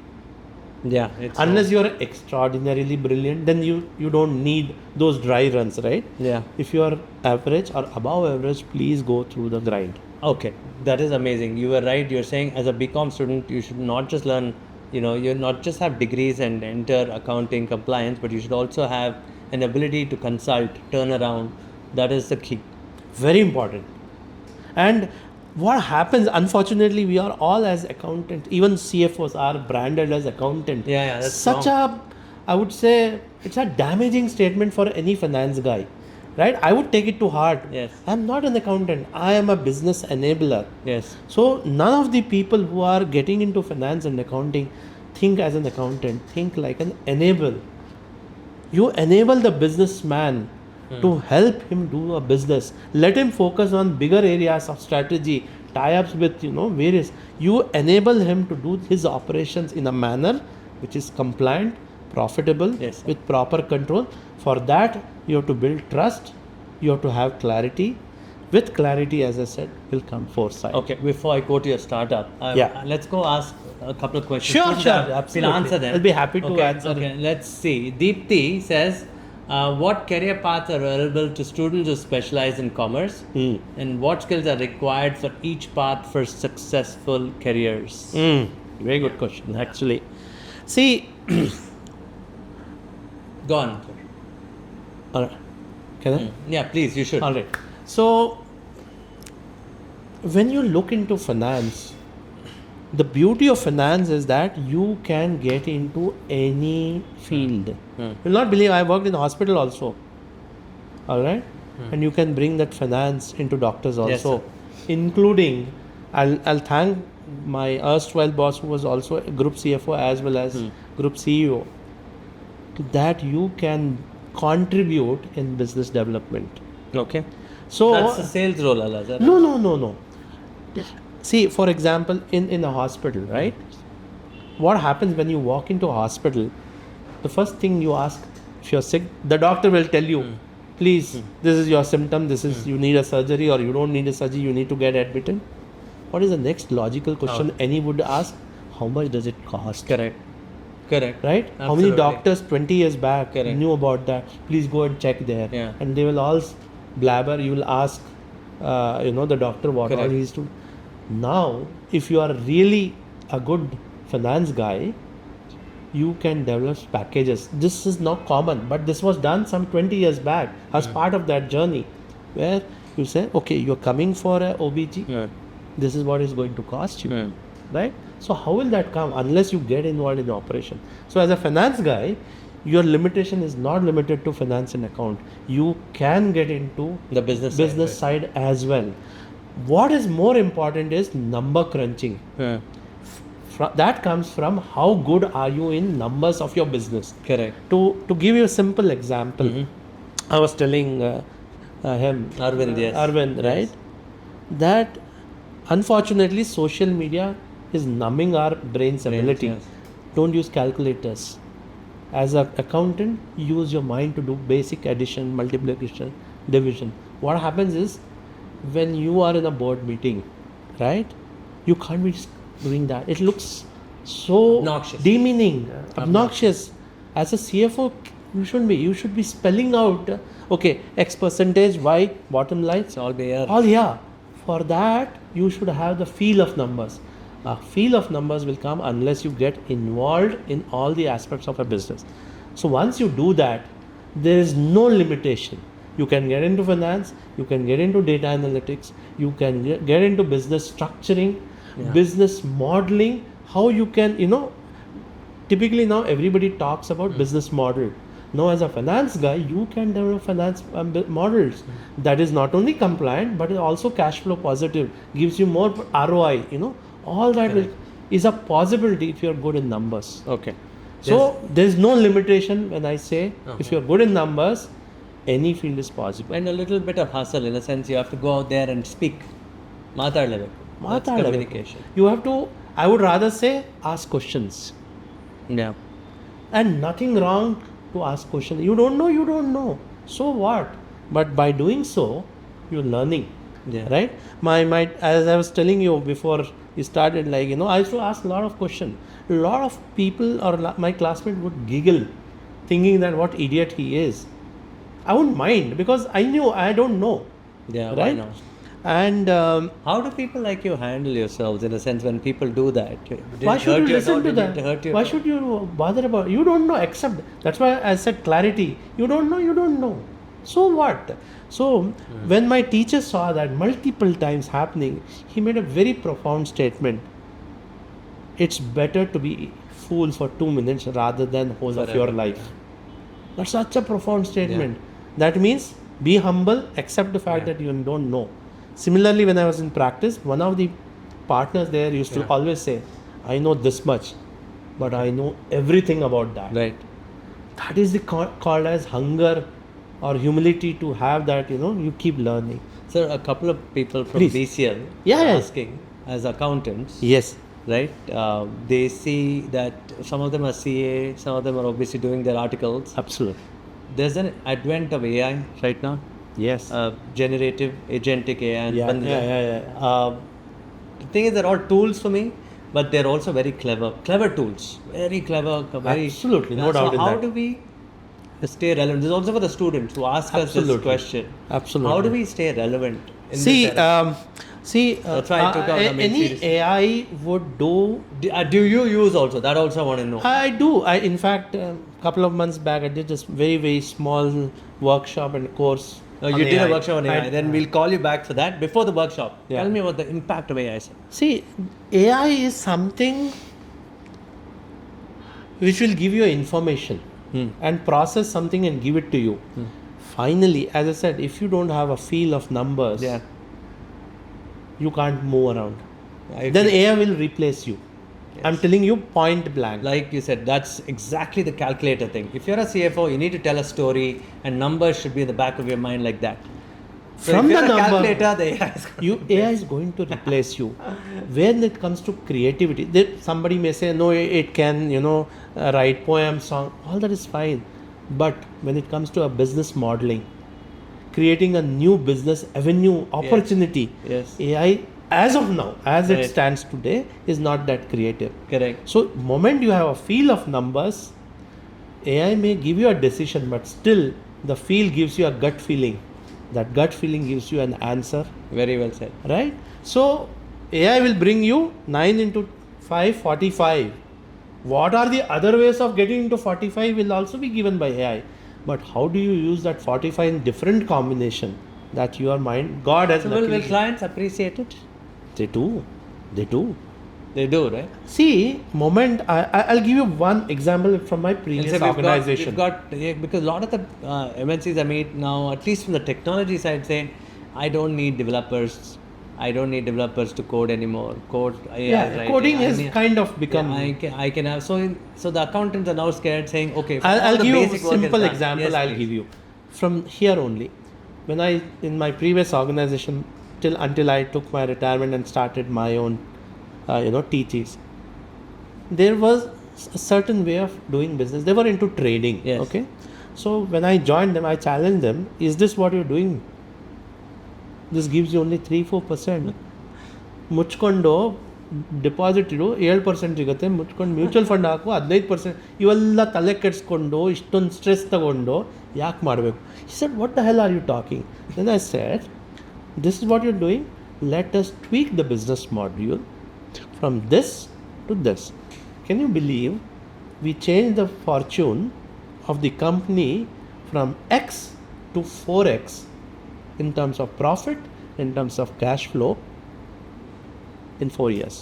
Yeah. It's Unless you're extraordinarily brilliant, then you don't need those dry runs, right? Yeah. If you are average or above average, please go through the grind. Okay, that is amazing. You were right. You're saying as a BCom student, you should not just learn, you not just have degrees and enter accounting compliance, but you should also have an ability to consult, turn around. That is the key. Very important. And what happens, unfortunately, we are all as accountant, even CFOs are branded as accountant. Yeah, that's such wrong. I would say, it's a damaging statement for any finance guy, right? I would take it to heart. Yes. I'm not an accountant. I am a business enabler. Yes. So none of the people who are getting into finance and accounting think as an accountant, think like an enable. You enable the businessman to help him do a business. Let him focus on bigger areas of strategy, tie-ups with various. You enable him to do his operations in a manner which is compliant, profitable, Yes, sir. with proper control. For that, you have to build trust. You have to have clarity. With clarity, as I said, will come foresight. Okay, before I go to your startup, let's go ask a couple of questions. Sure, Students sure, are- absolutely. We'll answer them. I'll be happy to answer. Okay, let's see. Deepthi says, what career paths are available to students who specialize in commerce, and what skills are required for each path for successful careers? Very good question, actually. See, Go on. all right. Can I? Yeah, please, you should. All right. So, when you look into finance, the beauty of finance is that you can get into any field. You'll not believe, I worked in hospital also. All right. And you can bring that finance into doctors Yes, also, including, I'll thank my erstwhile boss who was also a group CFO as well as group CEO, that you can contribute in business development. Okay. So That's the sales role, Allah. no. See, for example, in a hospital, right? What happens when you walk into a hospital? The first thing you ask, if you're sick, the doctor will tell you, please, this is your symptom, this is you need a surgery, or you don't need a surgery, you need to get admitted. What is the next logical question any would ask? How much does it cost? Correct. Right? How Absolutely. many doctors 20 years back Correct. knew about that? Please go and check there. Yeah. And they will all blabber. You will ask, the doctor what all Correct. he's doing. Now, if you are really a good finance guy, you can develop packages. This is not common, but this was done some 20 years back as part of that journey, where you say, okay, you're coming for a OBG. Yeah. This is what is going to cost you. Yeah. Right? So how will that come unless you get involved in operation? So as a finance guy, your limitation is not limited to finance and account. You can get into The business side as well. What is more important is number crunching. Yeah. That comes from how good are you in numbers of your business. Correct. To give you a simple example, I was telling him, Arvind, yes. Arvind, right? That unfortunately social media is numbing our brain's ability. yes. Don't use calculators. As an accountant, use your mind to do basic addition, multiplication, division. What happens is, when you are in a board meeting, right? You can't be doing that. It looks so Obnoxious. demeaning, obnoxious. As a CFO, you shouldn't be. You should be spelling out, okay, X percentage, Y, bottom line. It's all there. All For that, you should have the feel of numbers. A feel of numbers will come unless you get involved in all the aspects of a business. So once you do that, there is no limitation. You can get into finance, you can get into data analytics, you can get into business structuring, business modeling, how you can, typically now everybody talks about business model. No, as a finance guy, you can develop finance models that is not only compliant but is also cash flow positive, gives you more ROI. All that Correct. is a possibility if you are good in numbers. Okay. So there's no limitation when I say Uh-huh. if you're good in numbers, any field is possible. And a little bit of hustle, in a sense, you have to go out there and speak. Maatadalebekku. That's Maatadalebekku. communication. You have to, I would rather say, ask questions. Yeah. And nothing wrong to ask questions. You don't know. So what? But by doing so, you're learning. Yeah. Right? My as I was telling you before you started, I used to ask a lot of questions. A lot of people or my classmates would giggle, thinking that what idiot he is. I wouldn't mind because I knew I don't know. Yeah, right? why not? And How do people like you handle yourselves, in a sense, when people do that? Did why it should hurt you listen or to did that? it hurt you? Why should you bother about? You don't know. Accept. That's why I said clarity. You don't know. So what? So when my teacher saw that multiple times happening, he made a very profound statement. It's better to be fool for 2 minutes rather than whole of your Forever. life. That's such a profound statement. That means be humble, accept the fact that you don't know. Similarly, when I was in practice, one of the partners there used to always say, I know this much, but I know everything about that. Right. That is called as hunger or humility, to have that, you keep learning. So a couple of people from Please. BCL Yeah, are yeah. asking, as accountants, Yes. right? They see that some of them are CA, some of them are obviously doing their articles. Absolutely. There's an advent of AI right now, Yes. generative, agentic AI. And Yeah. The thing is, they're all tools for me, but they're also very clever tools. Very clever. Very, Absolutely, no doubt so in how that. do we stay relevant? This is also for the students who ask us Absolutely. this question. Absolutely. How do we stay relevant? In See, this era? That's why I took out, any seriously. AI would do. Do you use also? That also I want to know. I do. In fact, a couple of months back, I did this very, very small workshop and course. on You did AI. a workshop on AI. Then we'll call you back for that. Before the workshop, Yeah. tell me about the impact of AI. Sir. See, AI is something which will give you information and process something and give it to you. Finally, as I said, if you don't have a feel of numbers, Yeah. you can't move around. I Then feel- AI will replace you. I'm telling you point blank. Like you said, that's exactly the calculator thing. If you're a CFO, you need to tell a story, and numbers should be in the back of your mind like that. So From if you're the a number- calculator, the AI is AI is going to replace you. When it comes to creativity, somebody may say, no, it can, write poems, song, all that is fine. But when it comes to a business modeling, creating a new business avenue, opportunity, Yes. AI, as of now, as it Right. stands today, is not that creative. Correct. So, moment you have a feel of numbers, AI may give you a decision, but still the feel gives you a gut feeling. That gut feeling gives you an answer, Very well said. right? So, AI will bring you 9 into 5, 45. What are the other ways of getting into 45 will also be given by AI. But how do you use that 45 in different combination that your mind, God has So will luckily- clients appreciate it? They do. They do. They do, right? See, I'll give you one example from my And previous so organization. because a lot of the MNCs I meet now, at least from the technology side, saying, I don't need developers. I don't need developers to code anymore. Coding has kind of become. I can have so the accountants are now scared, saying, okay. I'll the give you a basic work is simple done. example. Yes, I'll please. give you from here only. When I in my previous organization until I took my retirement and started my own, TTs. There was a certain way of doing business. They were into trading. Yes. Okay, so when I joined them, I challenged them. Is this what you're doing? This gives you only 3-4%. ಮುಚ್ಕೊಂಡು deposit ಇಡು 7% ಸಿಗುತ್ತೆ, ಮುಚ್ಕೊಂಡು mutual fund ಹಾಕು 15%. ಇವೆಲ್ಲ ತಲೆ ಕೆಡಿಸ್ಕೊಂಡು ಇಷ್ಟೊಂದು stress ತಗೊಂಡು ಯಾಕೆ ಮಾಡಬೇಕು? He said, what the hell are you talking? Then I said, this is what you're doing. Let us tweak the business module from this to this. Can you believe we changed the fortune of the company from X to 4X in terms of profit, in terms of cash flow in 4 years.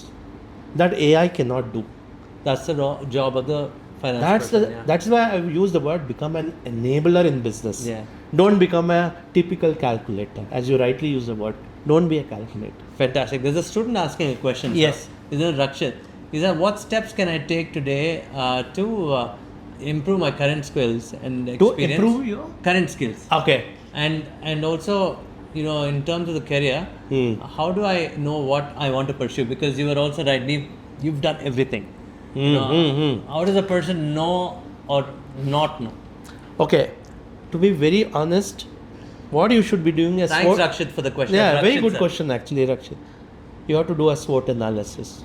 That AI cannot do. That's the job of the Finance person, yeah. That's why I use the word become an enabler in business. Yeah. Don't become a typical calculator, as you rightly use the word. Don't be a calculator. Fantastic. There's a student asking a question. Yes. Sir. Is it Rakshit? He said, what steps can I take today to improve my current skills and experience? To improve your current skills. okay. And also, in terms of the career, how do I know what I want to pursue? Because you were also right, you've done everything. How does a person know or not know? Okay. To be very honest, what you should be doing is Thanks, Rakshit, for the question. Yeah, Rakshit, very good sir. question actually, Rakshit. You have to do a SWOT analysis.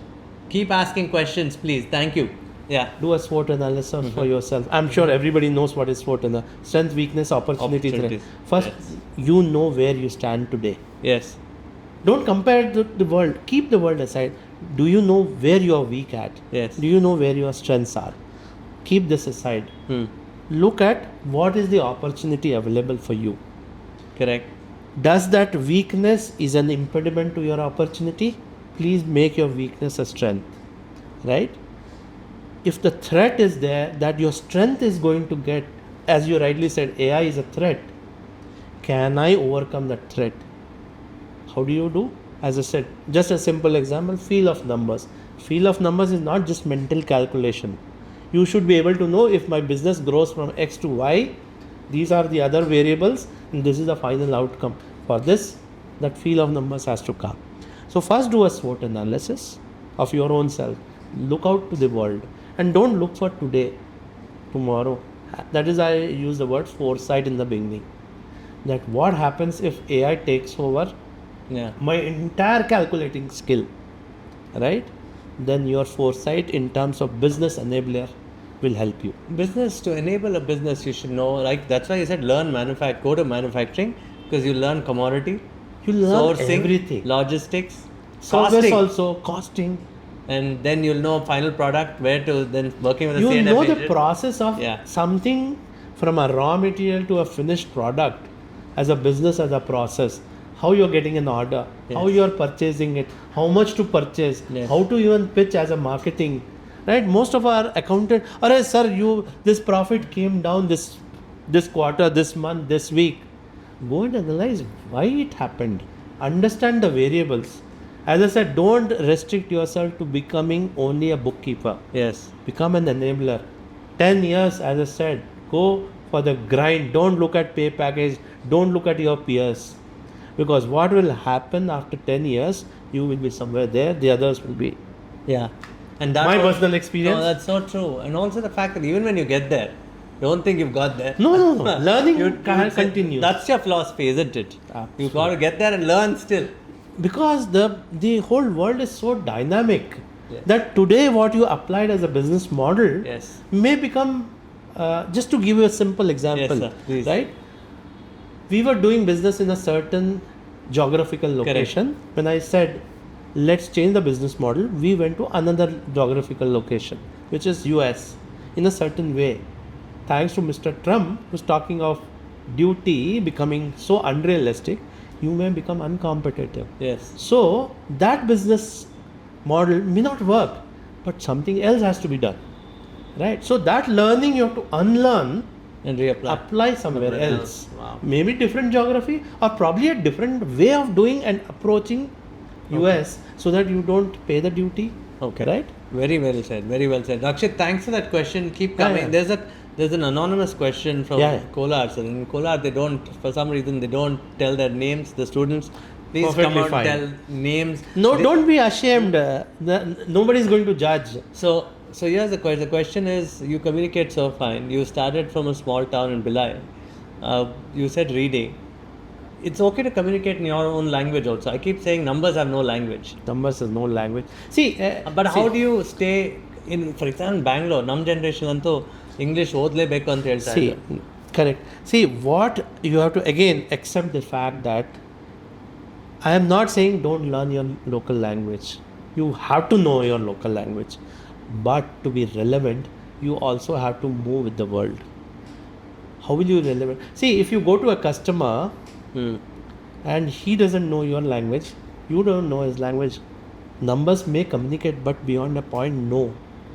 Keep asking questions, please. Thank you. Yeah. Do a SWOT analysis for yourself. I'm sure everybody knows what is SWOT analysis. Strength, weakness, opportunity. Opportunities. First, Yes. you know where you stand today. Yes. Don't compare the world. Keep the world aside. Do you know where you are weak at? Yes. Do you know where your strengths are? Keep this aside. Look at what is the opportunity available for you. Correct. Does that weakness is an impediment to your opportunity? Please make your weakness a strength. Right? If the threat is there, that your strength is going to get, as you rightly said, AI is a threat. Can I overcome that threat? How do you do? As I said, just a simple example, feel of numbers. Feel of numbers is not just mental calculation. You should be able to know if my business grows from X to Y, these are the other variables, and this is the final outcome. For this, that feel of numbers has to come. So first do a SWOT analysis of your own self. Look out to the world and don't look for today, tomorrow. That is, I use the word foresight in the beginning. That what happens if AI takes over my entire calculating skill, right? Then your foresight in terms of business enabler will help you. Business, to enable a business, you should know, like that's why you said go to manufacturing, because you learn commodity, You learn sourcing, everything. logistics, Service costing, also, costing. and then you'll know final product, where to then working with the You C&F know the agent. process of Yeah. something from a raw material to a finished product as a business, as a process. How you're getting an order, how Yes. you're purchasing it, how much to purchase, Yes. how to even pitch as a marketing, right? Most of our accountant, alright sir, this profit came down this quarter, this month, this week. Go and analyze why it happened. Understand the variables. As I said, don't restrict yourself to becoming only a bookkeeper. Yes. Become an enabler. 10 years, as I said, go for the grind. Don't look at pay package. Don't look at your peers. Because what will happen after 10 years, you will be somewhere there, the others will be. Yeah. And that My was- personal experience. No, that's so true. And also the fact that even when you get there, don't think you've got there. No. Learning continues. continues. That's your philosophy, isn't it? Absolutely. You've got to get there and learn still. Because the whole world is so dynamic Yes. that today what you applied as a business model Yes. may become, just to give you a simple example, Yes, sir. Please. right? We were doing business in a certain geographical location. When I said, let's change the business model, we went to another geographical location, which is US, in a certain way. Thanks to Mr. Trump, who's talking of duty becoming so unrealistic, you may become uncompetitive. Yes. So that business model may not work, but something else has to be done, right? So that learning you have to unlearn, And reapply. apply somewhere Somewhere else. Wow. Maybe different geography or probably a different way of doing and approaching US so that you don't pay the duty. Okay. Right? Very well said. Very well said. Rakshit, thanks for that question. Keep Yeah, coming. yeah. There's an anonymous question from Yeah, yeah. Kolar. So in Kolar, for some reason, they don't tell their names, the students. Please Perfectly come out fine. and tell names. No, They- don't be ashamed. Nobody is going to judge. So here's the question. The question is, you communicate so fine. You started from a small town in Billai. You said reading. It's okay to communicate in your own language also. I keep saying numbers have no language. Numbers is no language. See, But how do you stay in, for example, Bangalore, ನಮ್ಮ generation ಅಂತೂ English ಓದಲೇಬೇಕು ಅಂತ ಹೇಳ್ತಾ See, ಇದ್ದಾರೆ. correct. See, what you have to again accept the fact that I am not saying don't learn your local language. You have to know your local language. But to be relevant, you also have to move with the world. How will you relevant? See, if you go to a customer and he doesn't know your language, you don't know his language. Numbers may communicate, but beyond a point, no.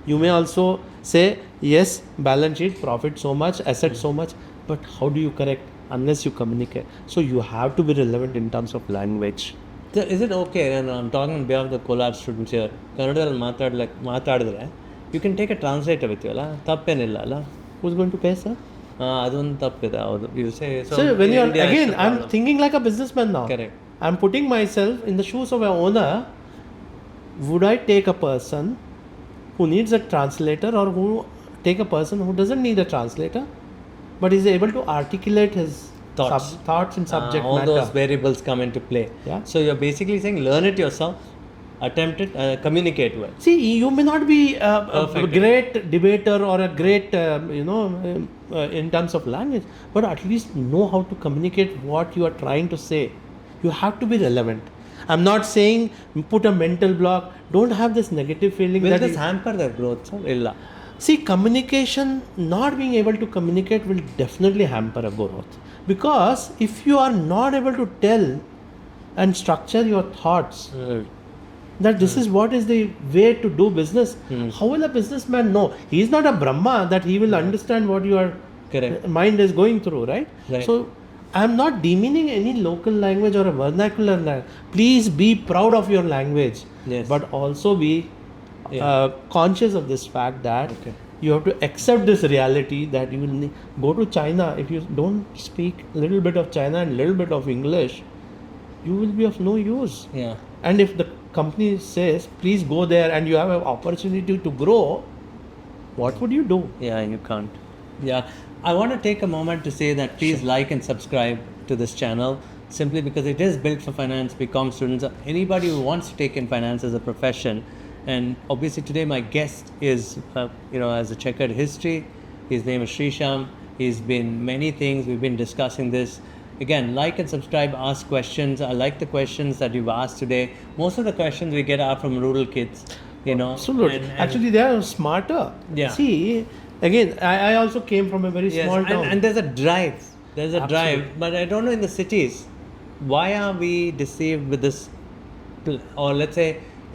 You may also say, yes, balance sheet, profit so much, asset so much, but how do you correct unless you communicate? So you have to be relevant in terms of language. So is it okay, and I'm talking on behalf of the collab students here, ಕನ್ನಡದಲ್ಲಿ ಮಾತಾಡಿದ್ರೆ you can take a translator with you ಅಲ್ಲ, ತಪ್ಪೇನಿಲ್ಲ ಅಲ್ಲ? Who's going to pay, sir? ಅದೊಂದು ತಪ್ಪಿದೆ, ಹೌದು. You say, So when you are, India is again, the I'm problem. thinking like a businessman now. Correct. I'm putting myself in the shoes of an owner. Would I take a person who needs a translator, or who take a person who doesn't need a translator but is able to articulate his thoughts in subject all matter? those variables come into play. Yeah. So you're basically saying learn it yourself, attempt it, communicate well. See, you may not be a Perfect. great debater or a great, in terms of language, but at least know how to communicate what you are trying to say. You have to be relevant. I'm not saying put a mental block. Don't have this negative feeling Will that this hamper their growth, sir? Illa. See, communication, not being able to communicate will definitely hamper a growth. Because if you are not able to tell and structure your thoughts, that this is what is the way to do business, how will a businessman know? He is not a Brahma that he will understand what your Correct. mind is going through, right? Right. So, I am not demeaning any local language or a vernacular language. Please be proud of your language, Yes. but also be conscious of this fact that Okay. you have to accept this reality that you will go to China. If you don't speak a little bit of China and a little bit of English, you will be of no use. Yeah. And if the company says, please go there and you have an opportunity to grow, what would you do? Yeah, you can't. Yeah. I want to take a moment to say that please like and subscribe to this channel, simply because it is built for finance, BCom students, anybody who wants to take in finance as a profession. And obviously today my guest is, has a checkered history. His name is Shreeshyam. He's been many things. We've been discussing this. Again, like and subscribe, ask questions. I like the questions that you've asked today. Most of the questions we get are from rural kids, Absolutely. and- Actually, they are smarter. Yeah. See, again, I also came from a very Yes, small town. and there's a drive. There's a drive, Absolutely. but I don't know in the cities, why are we deceived with this, or let's say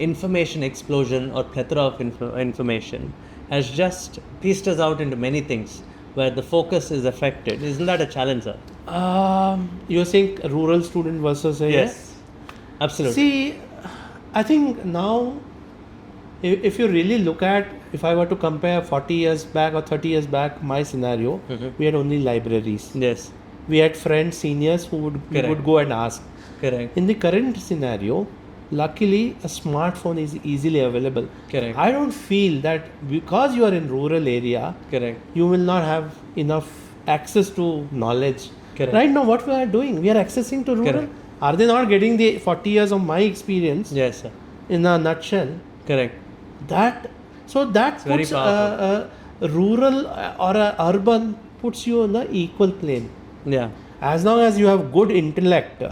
information explosion or plethora of information has just pieced us out into many things where the focus is affected. Isn't that a challenge, sir? You're saying rural student versus a Yes, absolutely. See, I think now, if you really look at, if I were to compare 40 years back or 30 years back, my scenario, we had only libraries. Yes, We had friends, seniors who we Correct. would go and ask. correct. In the current scenario, luckily a smartphone is easily available. Correct. I don't feel that because you are in rural area, Correct. you will not have enough access to knowledge. Correct. Right now, what we are doing, we are accessing to rural. Correct. Are they not getting the 40 years of my experience Yes, sir. in a nutshell? Correct. That It's very puts rural or urban puts you on the equal plane. Yeah. As long as you have good intellect,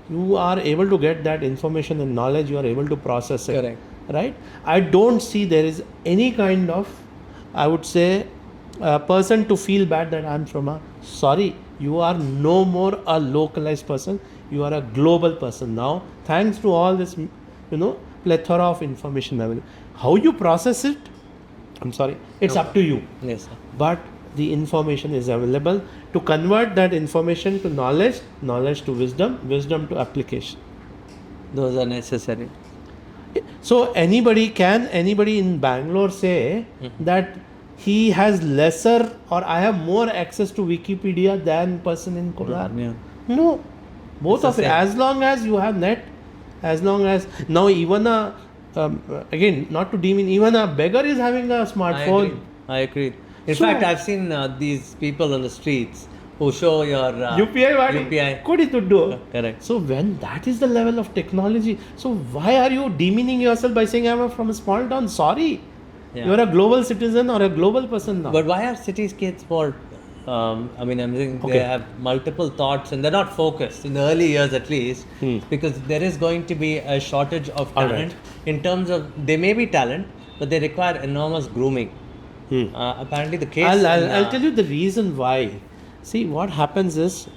you are able to get that information and knowledge, you are able to process it. Correct. Right? I don't see there is any kind of, I would say, person to feel bad that I'm from a, sorry, you are no more a localized person, you are a global person now, thanks to all this, plethora of information available. How you process it, I'm sorry, it's up to you. Yes, sir. But the information is available to convert that information to knowledge, knowledge to wisdom, wisdom to application. Those are necessary. So anybody in Bangalore say that he has lesser or I have more access to Wikipedia than person in Kolar? Yeah. No, both It's the of it. same. As long as you have net, as long as now even again, not to demean, even a beggar is having a smartphone. I agree. In So- fact, I've seen these people on the streets who show your UPI वाली UPI. कोड़ी तो do. Correct. So when that is the level of technology, so why are you demeaning yourself by saying I'm from a small town? Sorry, Yeah. you are a global citizen or a global person now. But why are cities kids more? I'm saying Okay. they have multiple thoughts and they're not focused in the early years at least, because there is going to be a shortage of All talent. In terms of, they may be talent, but they require enormous grooming. Apparently, the case. I'll tell you the reason why. See, what happens is,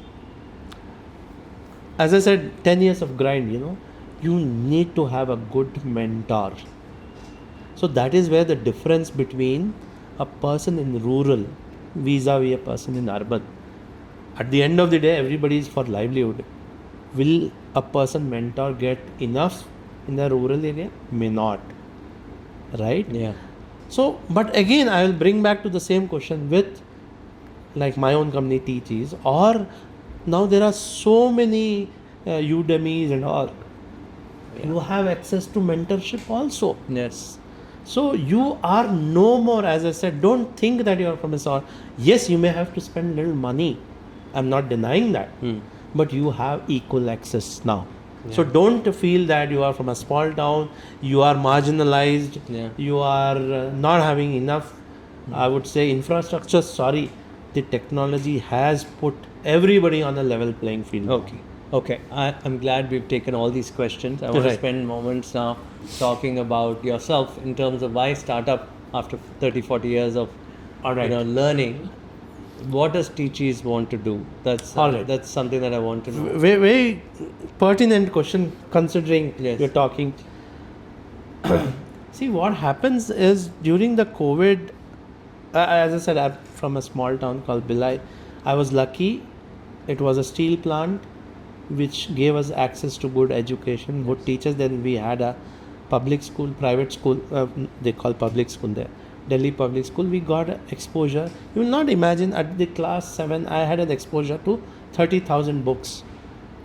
as I said, 10 years of grind, you need to have a good mentor. So that is where the difference between a person in rural vis-a-vis a person in urban. At the end of the day, everybody is for livelihood. Will a person mentor get enough in the rural area? May not. Right? Yeah. So, but again, I will bring back to the same question with like my own company teaches, or now there are so many Udemy's and all. Yeah. You have access to mentorship also. Yes. So you are no more, as I said, don't think that you are from a sort. Yes, you may have to spend little money. I'm not denying that. But you have equal access now. Yeah. So don't feel that you are from a small town, you are marginalized, Yeah. you are not having enough, I would say, infrastructure. Sorry, the technology has put everybody on a level playing field. Okay. I'm glad we've taken all these questions. I want to Right. spend moments now talking about yourself in terms of why startup after 30, 40 years of All right. learning. What does teachees want to do? That's All right. that's something that I want to know. Very, very pertinent question considering Yes. you're talking. See, what happens is during the COVID, as I said, I'm from a small town called Billai. I was lucky. It was a steel plant which gave us access to good education, good teachers. Then we had a public school, private school, they call public school there. Delhi public school, we got exposure. You will not imagine at the class 7, I had an exposure to 30,000 books.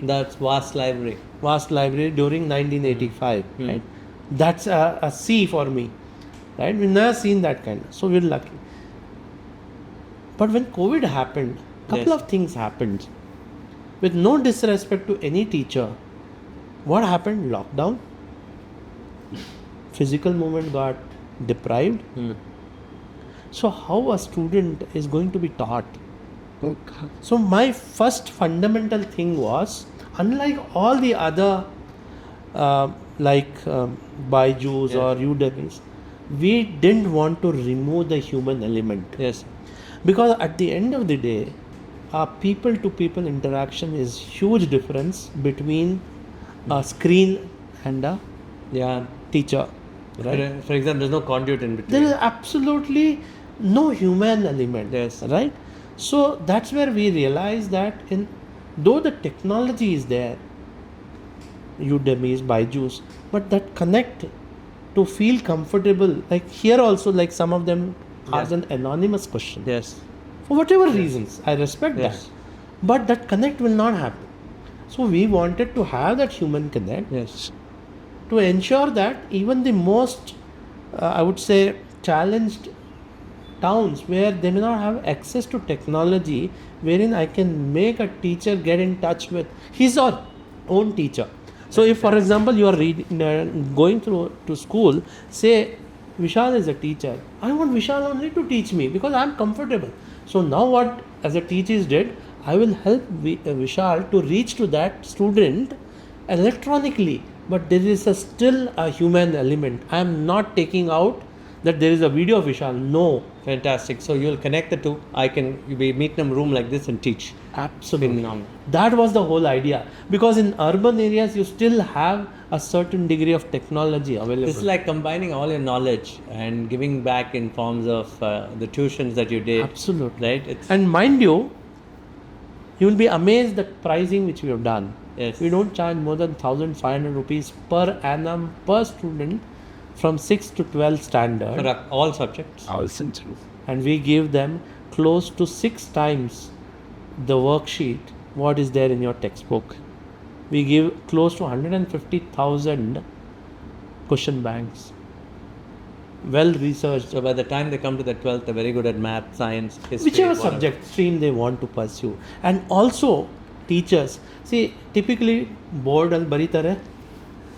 That's vast library. Vast library during 1985, right? That's a C for me, right? We've never seen that kind. So we're lucky. But when COVID happened, couple Yes. of things happened. With no disrespect to any teacher, what happened? Lockdown. Physical movement got deprived. So how a student is going to be taught? So my first fundamental thing was, unlike all the other Byju's Yeah. or Udemy's, we didn't want to remove the human element. Yes. Because at the end of the day, people to people interaction is huge difference between a screen and a Yeah. teacher. Right? For example, there's no conduit in between. There is absolutely no human element. Yes. Right? So that's where we realize that though the technology is there, Udemy's, Byju's, but that connect to feel comfortable. Like here also, like some of them ask an anonymous question. Yes. For whatever reasons, I respect Yes. that. But that connect will not happen. So we wanted to have that human connect Yes. to ensure that even the most, I would say, challenged towns where they may not have access to technology, wherein I can make a teacher get in touch with his or own teacher. So if, for example, you are going through to school, say Vishal is a teacher, I want Vishal only to teach me because I am comfortable. So now what as a teachers did, I will help Vishal to reach to that student electronically, but there is still a human element. I am not taking out that there is a video of Vishal. No. Fantastic. So you'll connect the two. We meet in a room like this and teach. Absolutely. Phenomenal. That was the whole idea. Because in urban areas, you still have a certain degree of technology available. This is like combining all your knowledge and giving back in forms of the tuitions that you did. Absolutely. Right? And mind you, you will be amazed at pricing which we have done. Yes. We don't charge more than 1,500 rupees per annum per student from 6 to 12 standard. For all subjects. And we give them close to 6 times the worksheet what is there in your textbook. We give close to 150,000 question banks, well researched. So by the time they come to the 12th, they're very good at math, science, history. Whichever whatever. subject stream they want to pursue. And also teachers, see, typically board al bari tarah,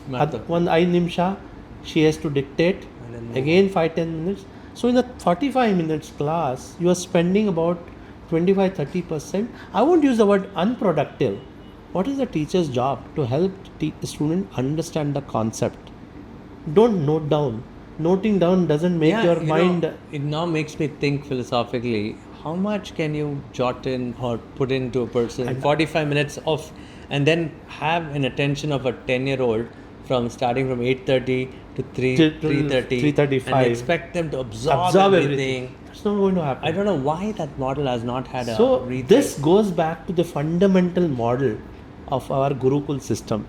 Math. one I nimsha, she has to dictate, And then again 5-10 minutes. So in a 45 minutes class, you are spending about 25-30%. I won't use the word unproductive. What is the teacher's job? To help the student understand the concept. Don't note down. Noting down doesn't make your mind. It now makes me think philosophically. How much can you jot in or put into a person? 45 minutes of, and then have an attention of a 10-year-old from starting from 8:30 to 3, Till 3:30 3:35. and expect them to absorb Absorb everything. That's not going to happen. I don't know why that model has not had a So rethink. this goes back to the fundamental model of our Gurukul system.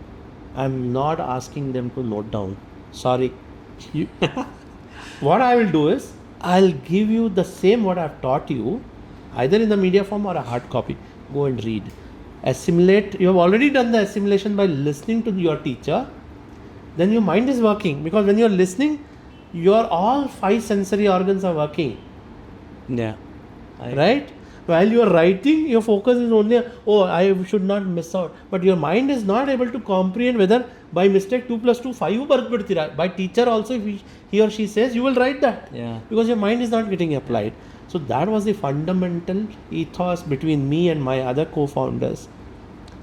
I'm not asking them to note down. Sorry. You, what I will do is I'll give you the same what I've taught you, either in the media form or a hard copy. Go and read. Assimilate. You have already done the assimilation by listening to your teacher. Then your mind is working, because when you're listening, your all 5 sensory organs are working. Yeah. Right? While you are writing, your focus is only, oh, I should not miss out. But your mind is not able to comprehend whether by mistake 2 plus 2 5 ಬರ್ಬಿಡ್ತೀರಾ. By teacher also, if he or she says, you will write that. Yeah. Because your mind is not getting applied. So that was the fundamental ethos between me and my other co-founders,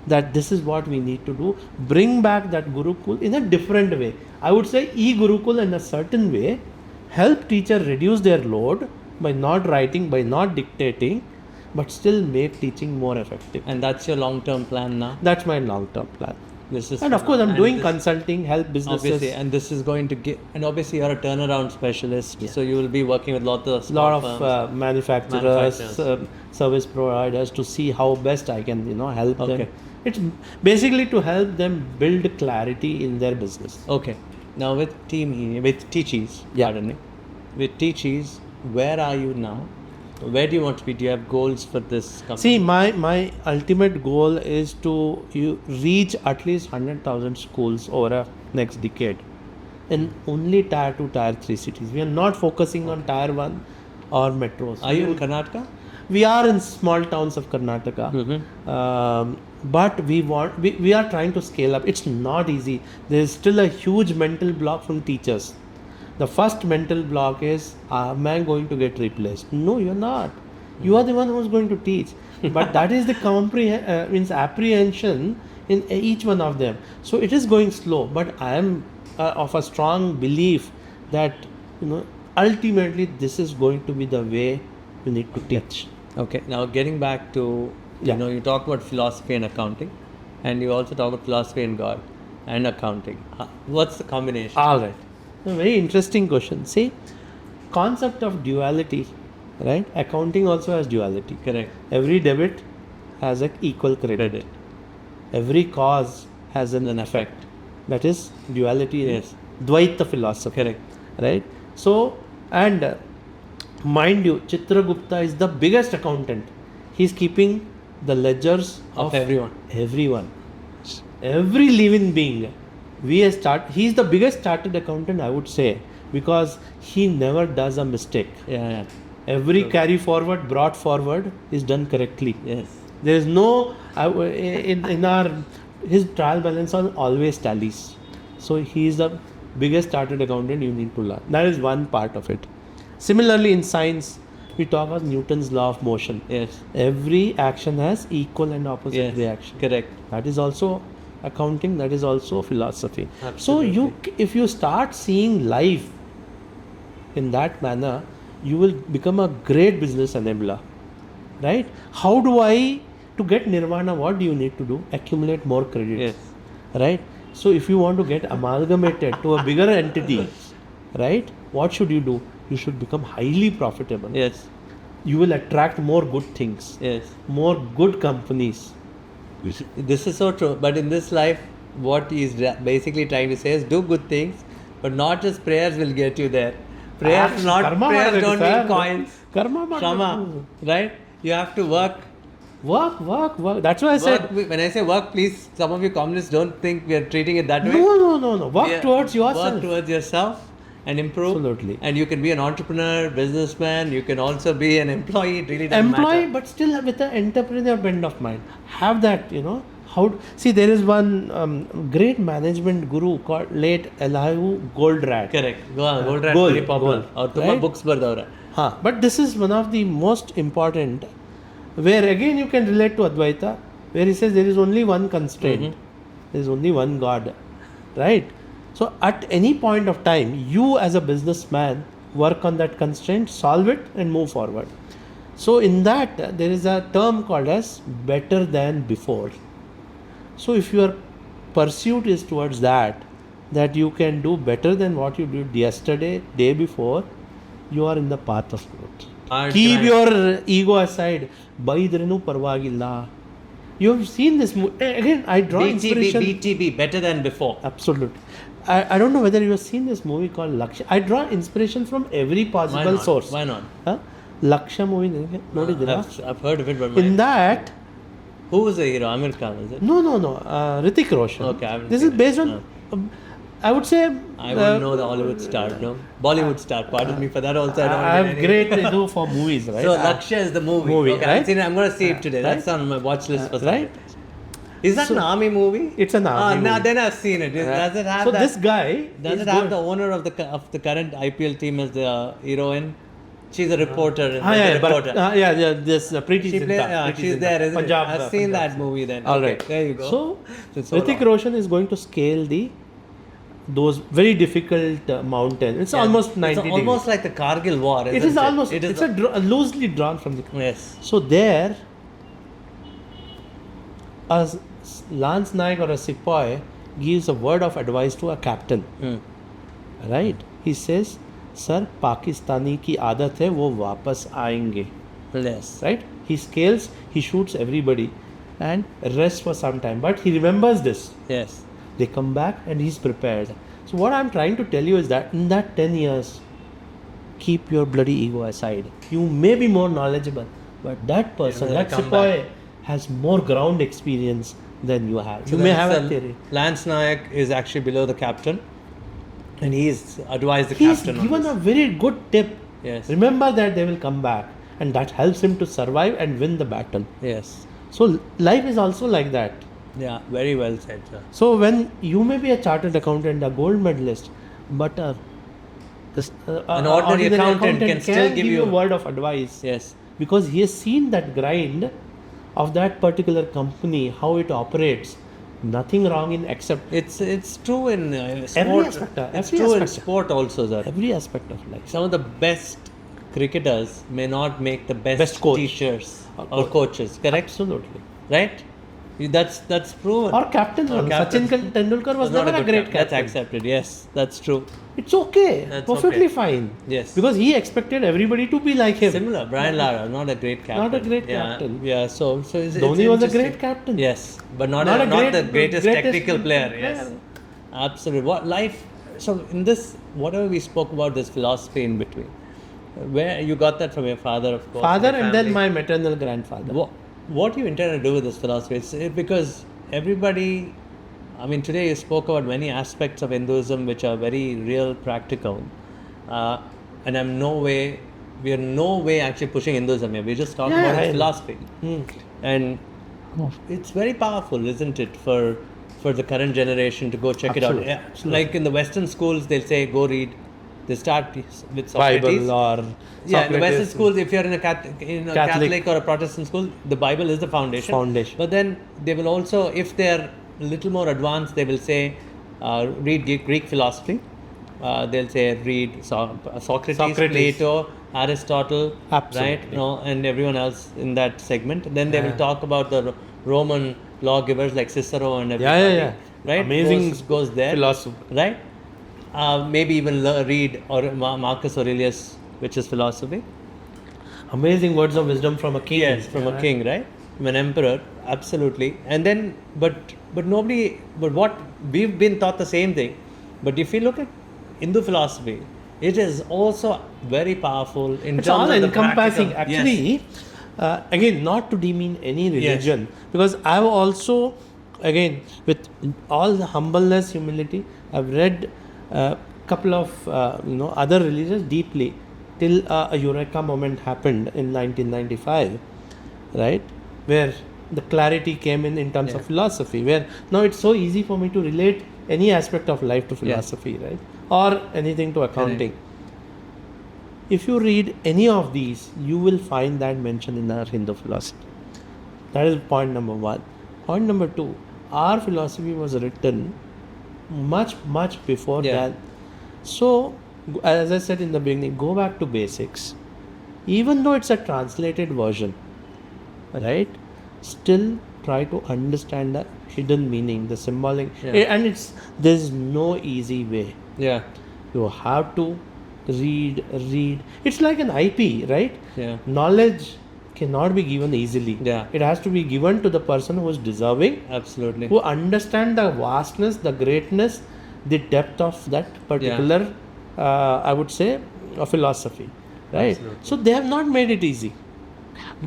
that this is what we need to do. Bring back that Gurukul in a different way. I would say e-Gurukul in a certain way. Help teacher reduce their load by not writing, by not dictating, but still make teaching more effective. And that's your long-term plan now? That's my long-term plan. This is, And of course, I'm doing this, consulting, help businesses. obviously, and this is going to give, and obviously you're a turnaround specialist, so you will be working with lots of small lot firms. of manufacturers, service providers, to see how best I can help them. It's basically to help them build clarity in their business. Okay. Now with Teachees, pardon me, with Teachees, where are you now? Where do you want to be? Do you have goals for this company? See, my ultimate goal is to reach at least 100,000 schools over a next decade in only tier 2, tier 3 cities. We are not focusing on tier 1 or metros. Are you in Karnataka? We are in small towns of Karnataka. But we are trying to scale up. It's not easy. There is still a huge mental block from teachers. The first mental block is, am I going to get replaced? No, you're not. You are the one who's going to teach. But that is the apprehension in each one of them. So it is going slow. But I am of a strong belief that ultimately this is going to be the way you need to teach. Okay. Now getting back to you talk about philosophy and accounting, and you also talk about philosophy and God and accounting. What's the combination? All right. A very interesting question. See, concept of duality, right? Accounting also has duality. Correct. Every debit has an equal credit. Every cause has an effect. That is duality. Yes. Dvaita philosophy. Correct. Right? So, and mind you, Chitragupta is the biggest accountant. He's keeping the ledgers of everyone. Every living being. He's the biggest chartered accountant, I would say, because he never does a mistake. Yeah. Every carry forward, brought forward is done correctly. Yes. There is no, his trial balance always tallies. So he is the biggest chartered accountant you need to learn. That is one part of it. Similarly, in science, we talk about Newton's law of motion. Yes. Every action has equal and opposite reaction. Correct. That is also accounting, that is also philosophy. Absolutely. So if you start seeing life in that manner, you will become a great business enabler, right? How do to get nirvana, what do you need to do? Accumulate more credit. Yes. Right? So if you want to get amalgamated to a bigger entity, right, what should you do? You should become highly profitable. Yes. You will attract more good things. Yes. More good companies. This is so true. But in this life, what he's basically trying to say is do good things, but not just prayers will get you there. Prayers don't need coins. Karma, right? You have to work. Work. That's why I said. When I say work, please, some of you communists don't think we are treating it that way. No. Work towards yourself. Work towards yourself and improve. Absolutely. And you can be an entrepreneur, businessman. You can also be an employee. It really doesn't matter. But still with an entrepreneur bent of mind. Have that, See, there is one great management guru called late Elihu Goldratt. Correct. Goldratt is very popular. Or right? Books bardavara. But this is one of the most important, where again you can relate to Advaita, where he says there is only one constraint. There is only one God. Right? So at any point of time, you as a businessman work on that constraint, solve it and move forward. So in that, there is a term called as better than before. So if your pursuit is towards that, that you can do better than what you did yesterday, day before, you are in the path of growth. Keep your ego aside. Baidrenu parvagilla. You have seen this movie. Again, I draw inspiration. BTB, better than before. Absolutely. I don't know whether you have seen this movie called Lakshya. I draw inspiration from every possible source. Why not? Huh? Lakshya movie. I've heard of it, but in that, who was the hero? Amir Khan, is it? No. Hrithik Roshan. Okay, this is based on. I would say. I wouldn't know the Hollywood star, no? Bollywood star. Pardon me for that. Also, I don't. I have great do for movies, right? So Lakshya is the movie. Okay, right? I'm going to see it today. Right? That's on my watch list for right. Is that an army movie? It's an army movie. Then I've seen it. Does it have so that? This guy. Does it have the owner of the current IPL team as the heroine? She's a reporter. This Preeti Zinta. She's there, isn't Punjab, it? I've seen that movie then. All okay, right. There you go. So Hrithik Roshan is going to scale those very difficult mountains. It's almost 90 degrees. It's almost like the Kargil War, isn't it? Is almost. It's loosely drawn from the. Yes. So there, a Lance Naik or a Sepoy gives a word of advice to a captain. Right? He says, "Sir, Pakistani ki aadat hai, wo wapas aayenge." Yes. Right? He scales, he shoots everybody, and rests for some time. But he remembers this. Yes. They come back and he's prepared. So what I'm trying to tell you is that in that 10 years, keep your bloody ego aside. You may be more knowledgeable, but that person, that Sepoy, has more ground experience than you have. So you may have a theory. Lance Naik is actually below the captain, and he's advised the captain. He's given a very good tip. Yes. Remember that they will come back, and that helps him to survive and win the battle. Yes. So life is also like that. Yeah, very well said, sir. So when you may be a chartered accountant, a gold medalist, but an ordinary accountant can still give you a word of advice. Yes. Because he has seen that grind of that particular company, how it operates. Nothing wrong in except it's true in sport. Every aspect. It's true in sport also, sir. Every aspect of life. Some of the best cricketers may not make the best teachers or coaches. Correct? Absolutely. Right? That's proven. Or captain. Sachin Tendulkar was never a great captain. That's accepted. Yes, that's true. It's okay. That's perfectly fine. Yes. Because he expected everybody to be like him. Similar. Brian Lara, not a great captain. Not a great captain. Yeah. So Dhoni was a great captain. Yes, but not the greatest technical player. Yes. Absolutely. What life? So in this, whatever we spoke about, this philosophy in between, where you got that from your father, of course. Father and then my maternal grandfather. What do you intend to do with this philosophy? It's because everybody, today you spoke about many aspects of Hinduism which are very real, practical, and we are no way actually pushing Hinduism here. We're just talking about philosophy, and it's very powerful, isn't it, for the current generation to go check it out. Yeah. Like in the Western schools, they'll say go read. They start with Socrates. Bible or Socrates. In the Western schools, if you're in a Catholic or a Protestant school, the Bible is the foundation. But then they will also, if they're a little more advanced, they will say, read Greek philosophy. They'll say, read Socrates, Plato, Aristotle, right? And everyone else in that segment. Then they will talk about the Roman lawgivers like Cicero and everybody. Right? Amazing goes there. Philosophy. Right? Maybe even read Marcus Aurelius, which is philosophy. Amazing words of wisdom from a king. Yes, from a king, right? From an emperor, absolutely. And then, but what we've been taught the same thing. But if you look at Hindu philosophy, it is also very powerful in terms of the encompassing. Actually, again, not to demean any religion, because I've also, again, with all the humbleness, humility, I've read couple of other religions deeply till a eureka moment happened in 1995, right, where the clarity came in terms of philosophy, where now it's so easy for me to relate any aspect of life to philosophy, right, or anything to accounting. If you read any of these, you will find that mentioned in our Hindu philosophy. That is point number one. Point number two, our philosophy was written much before that. So, as I said in the beginning, go back to basics. Even though it's a translated version, right, still try to understand the hidden meaning, the symbolic, Yeah. and there's no easy way. Yeah. You have to read. It's like an IP, right? Yeah. Knowledge cannot be given easily. Yeah. It has to be given to the person who is deserving, Absolutely. who understand the vastness, the greatness, the depth of that particular, I would say, a philosophy, right? Absolutely. So they have not made it easy,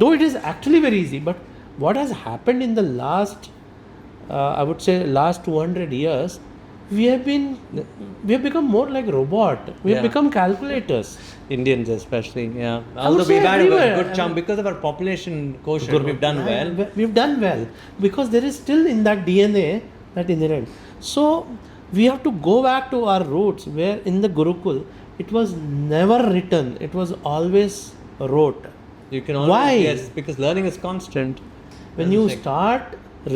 though it is actually very easy. But what has happened in the last, I would say, last 200 years, we have become more like robot. We have Yeah. become calculators. Indians especially, yeah. would Although say we've had a everywhere. good chunk because of our population quotient, we've done well. We've done well because there is still in that DNA that inherent. So we have to go back to our roots, where in the Gurukul it was never written; it was always wrote. You can always, Why? yes, because learning is constant. When you start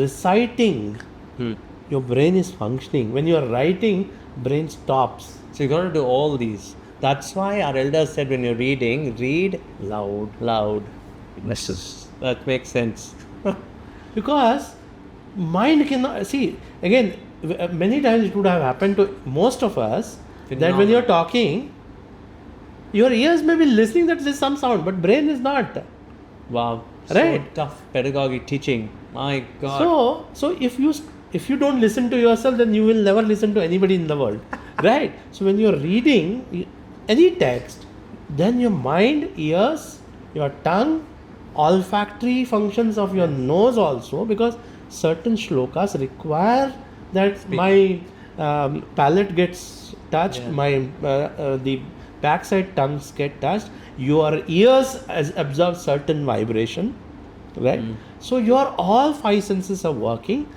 reciting, your brain is functioning. When you are writing, brain stops. So you got to do all these. That's why our elders said when you're reading, read loud. That makes sense. Because mind cannot see again. Many times it would have happened to most of us that when you're talking, your ears may be listening that there's some sound, but brain is not. Wow. Right. So tough pedagogy teaching. My God. So if you don't listen to yourself, then you will never listen to anybody in the world, right? So when you're reading any text, then your mind, ears, your tongue, olfactory functions of your nose also, because certain shlokas require that my palate gets touched, my the backside tongues get touched, your ears absorb certain vibration, right? So your all five senses are working,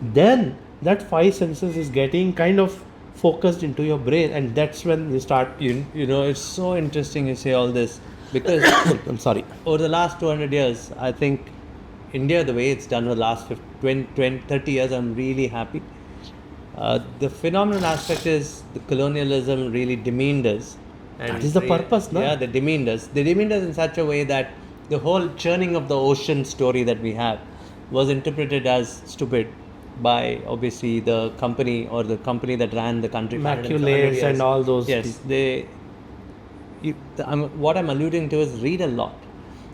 then that five senses is getting kind of focused into your brain, and that's when you start. You know, it's so interesting you say all this because I'm sorry. over the last 200 years, I think India, the way it's done over the last 20, 30 years, I'm really happy. The phenomenal aspect is the colonialism really demeaned us. And That is the purpose, no? Yeah, they demeaned us. They demeaned us in such a way that the whole churning of the ocean story that we have was interpreted as stupid by obviously the company or the company that ran the country. for 100 Maculates years. and all those. Yes, what I'm alluding to is read a lot.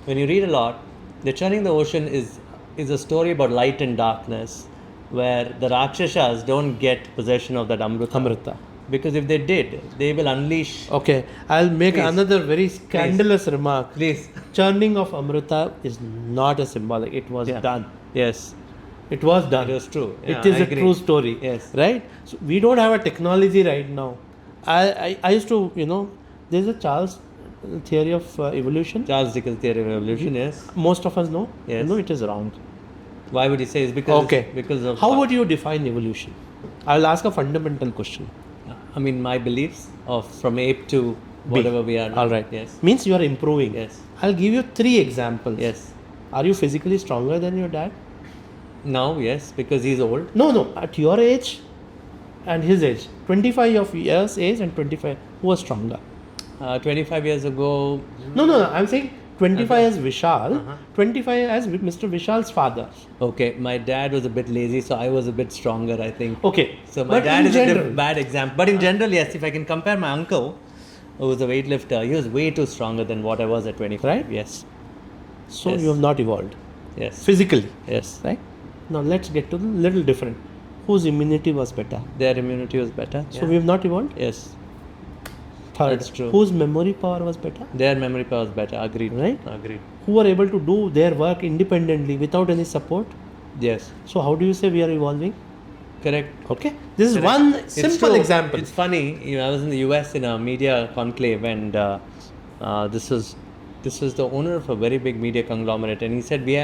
When you read a lot, the churning the ocean is a story about light and darkness, where the Rakshasas don't get possession of that Amrita. Because if they did, they will unleash. Okay, I'll make Please. another very scandalous remark. Please. Churning of Amrita is not a symbolic. It was done. Yes. It was done. It was true. It Yeah, is I a agree. true story. Yes. Right? So we don't have a technology right now. I used to, there's a Charles theory of evolution. Charles Dickens' theory of evolution, yes. Most of us know. Yes. No, it is wrong. Why would you say it's because Okay. because of How would you define evolution? I'll ask a fundamental question. I mean my beliefs of from ape to whatever we are now. All right. Yes. Means you are improving. Yes. I'll give you 3 examples. Yes. Are you physically stronger than your dad? Now, yes, because he's old. No. At your age and his age, 25 of years age and 25, who was stronger? 25 years ago. No. I'm saying 25 as Vishal, 25 as Mr. Vishal's father. Okay, my dad was a bit lazy, so I was a bit stronger, I think. Okay. So my but dad in is general, a bad example. But in general, yes, if I can compare my uncle, who was a weightlifter, he was way too stronger than what I was at 25. Right? Yes. So Yes. you have not evolved Yes. physically, Yes. right? Now let's get to the little different. Whose immunity was better? Their immunity was better. So we have not evolved. Yes. Third, That's true. whose memory power was better? Their memory power was better. Agreed. Right? Agreed. Who were able to do their work independently without any support? Yes. So how do you say we are evolving? Correct. Okay, this is Correct. one It's simple true. example. It's funny. I was in the US in a media conclave, and this was the owner of a very big media conglomerate, and he said we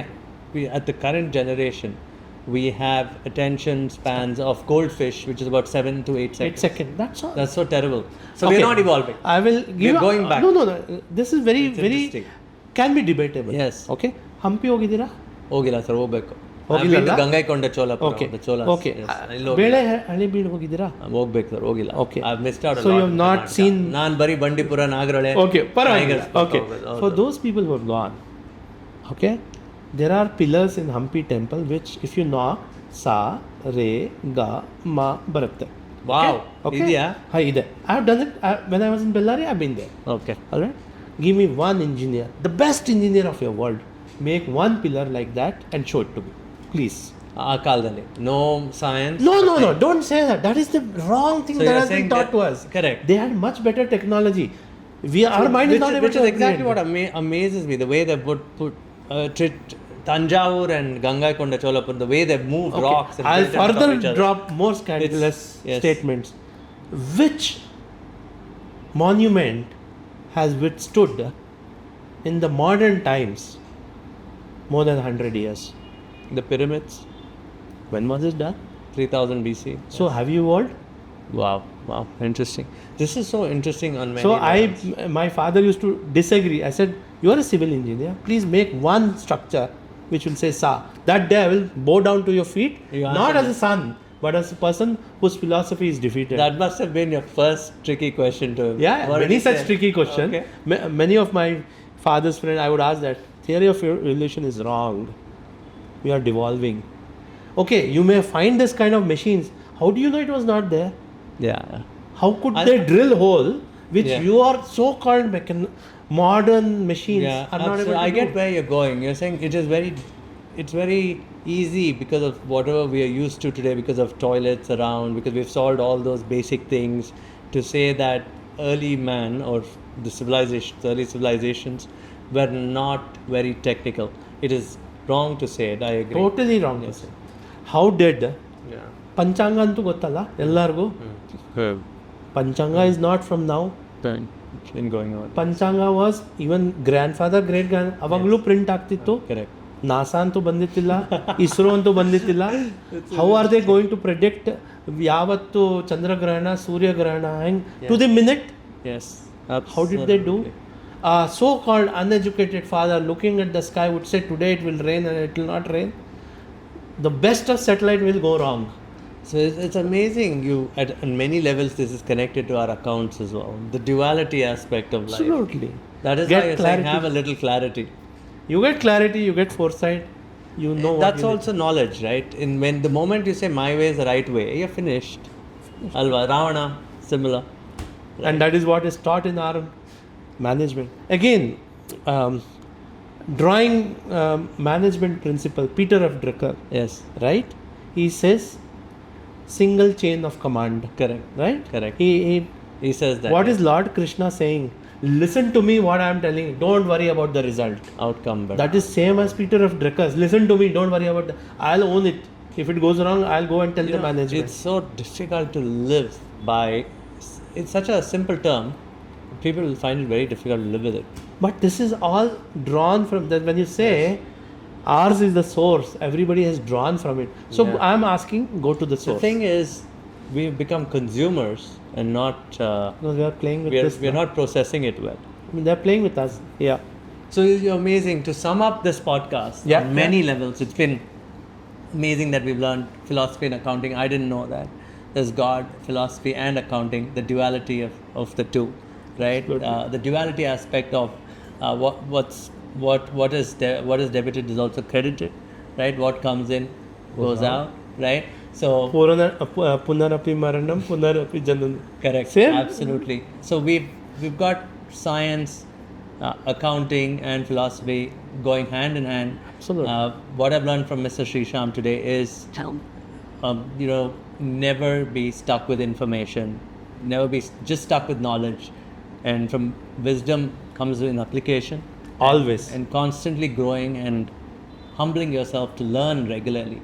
at the current generation, we have attention spans of goldfish, which is about 7 to 8 seconds. 8 seconds. That's all. That's so terrible. So Okay. we're not evolving. I will give We're you going back. No. This is very, It's very interesting. can be debatable. Yes. Okay. Hampi ಹೋಗಿದ್ದೀರಾ? ಹೋಗಿಲ್ಲ sir ಹೋಗ್ಬೇಕು. ಹೋಗಿಲ್ಲಲ್ಲ? ಗಂಗೈಕೊಂಡ ಚೋಳಪುರ. Okay. The Cholas. Okay. Yes. ಅಲ್ಲಿ ಹೋಗಿಲ್ಲ. ಬೇಳೆ ಹಳೆಬೀಡು ಹೋಗಿದ್ದೀರಾ? ಹೋಗ್ಬೇಕು sir ಹೋಗಿಲ್ಲ. Okay. I've missed out a So lot you have in not Karnataka. seen- ನಾನ್ ಬರೀ ಬಂಡೀಪುರ ನಾಗರಹೊಳೆ. Okay. ಪರವಾಗಿಲ್ಲ. Tigers, Okay. all For those. those people who have gone, okay, there are pillars in Hampi temple which if you knock, sa, re, ga, ma, bharat. Wow. Okay? Yeah. Hi, ide. I have done it when I was in Bellary, I've been there. Okay. Alright? Give me one engineer, the best engineer of your world. Make one pillar like that and show it to me. Please. Kaldali. No science. No, don't say that. That is the wrong thing So that you're has been saying taught that- to us. correct. They had much better technology. Our mind is not able which to is exactly upgrade. what amazes me. The way they put Tanjavur and Gangaikonda Cholapur, the way they moved Okay. rocks. And I'll built on top of further each other. drop more scandalous Yes. statements. Which monument has withstood in the modern times more than 100 years? The pyramids, When was it done? 3000 BC. So have you evolved? Wow, interesting. This is so interesting on many So levels. my father used to disagree. I said, you are a civil engineer. Please make one structure which will say Sa. That day I will bow down to your feet, You not answered as a son, but as a person whose philosophy is defeated. That must have been your first tricky question to him. Yeah, What did many he such say? tricky questions. Okay. Many of my father's friends, I would ask that theory of evolution is wrong. We are devolving. Okay, you may find this kind of machines. How do you know it was not there? Yeah. How could I- they drill hole which Yeah. your so-called modern machines Yeah, are not able absolutely. to I get do? where you're going. You're saying it's very easy because of whatever we are used to today, because of toilets around, because we've solved all those basic things, to say that early man or early civilizations were not very technical. It is wrong to say it. I agree. Totally wrong to Yes. say. How did Yeah. ಪಂಚಾಂಗ ಅಂತೂ ಗೊತ್ತಲ್ಲ ಎಲ್ಲರಿಗೂ ಪಂಚಾಂಗ is not from now It's been going on. ಪಂಚಾಂಗ was even grand father great grand ಅವಾಗಲೂ print ಆಗ್ತಿತ್ತು Correct. NASA ಅಂತೂ ಬಂದಿತ್ತಿಲ್ಲ ಇಸ್ರೋ ಅಂತೂ ಬಂದಿತ್ತಿಲ್ಲ how are they going to predict ಯಾವತ್ತು ಚಂದ್ರಗ್ರಹಣ ಸೂರ್ಯಗ್ರಹಣ ಹೆಂಗ್ to the minute Yes. how did they do so called uneducated father looking at the sky would say today it will rain and it will not rain. The best of satellite will go wrong. So it's amazing. On many levels, this is connected to our accounts as well. The duality aspect of life. Absolutely. That is Get why you're saying clarity. have a little clarity. You get clarity, you get foresight, you know what That's you also knowledge, right? When the moment you say my way is the right way, you're finished. Alva, Ravana, similar. need. And that is what is taught in our management. Again, drawing management principle, Peter F. Drucker, Yes, right? He says single chain of command, correct. right? Correct. He He says that. what is Lord Krishna saying? Listen to me what I am telling you. Don't worry about the result. Outcome, but That is same as Peter of Drucker's. Listen to me. Don't worry about. I'll own it. If it goes wrong, I'll go and tell the management. it's so difficult to live by. It's such a simple term. People will find it very difficult to live with it. But this is all drawn from that. When you say ours is the source, everybody has drawn from it. So Yeah. I'm asking, go to the The source. thing is, we've become consumers and not. No, they are playing with this. We're now. not processing it well. I mean, they're playing with us. Yeah. So you're amazing. To sum up this podcast, Yeah, on many levels, it's been amazing that we've learned philosophy and accounting. I didn't know that. There's God, philosophy, and accounting, the duality of the two, right? Absolutely. The duality aspect of what is debited is also credited, right? What comes in goes out, right? So Punarapi Maranam, Punarapi Janam. correct, Same. absolutely. So we've got science, accounting, and philosophy going hand in hand. Absolutely. What I've learned from Mr. Shreeshyam today is, never be stuck with information, never be just stuck with knowledge, and from wisdom comes in application. Always. And constantly growing and humbling yourself to learn regularly.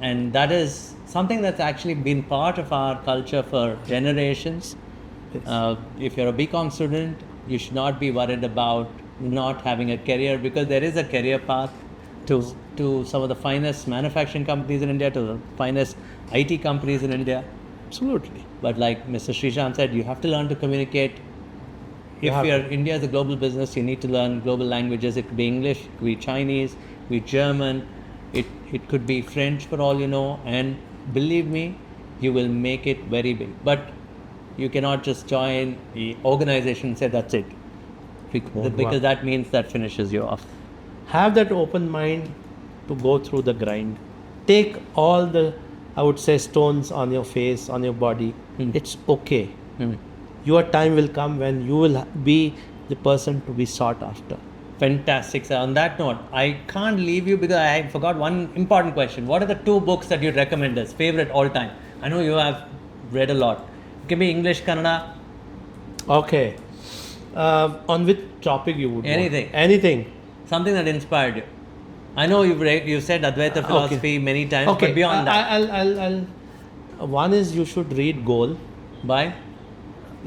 And that is something that's actually been part of our culture for generations. Yes. If you're a BCom student, you should not be worried about not having a career, because there is a career path to some of the finest manufacturing companies in India, to the finest IT companies in India. Absolutely. But like Mr. Shreeshyam said, you have to learn to communicate. You If have you're India is a global business, you need to learn global languages. It could be English, it could be Chinese, it could be German, it could be French for all you know. And believe me, you will make it very big. But you cannot just join the organization and say that's it, because that means that finishes you off. Have that open mind to go through the grind. Take all the, I would say, stones on your face, on your body. It's okay. Your time will come when you will be the person to be sought after. Fantastic, sir. On that note, I can't leave you because I forgot one important question. What are the 2 books that you'd recommend as favorite all time? I know you have read a lot. It can be English, Kannada, Okay. On which topic you would want? Anything. Anything. something that inspired you. I know you've said Advaita philosophy many times, Okay. but beyond that, I'll. One is you should read Goal, by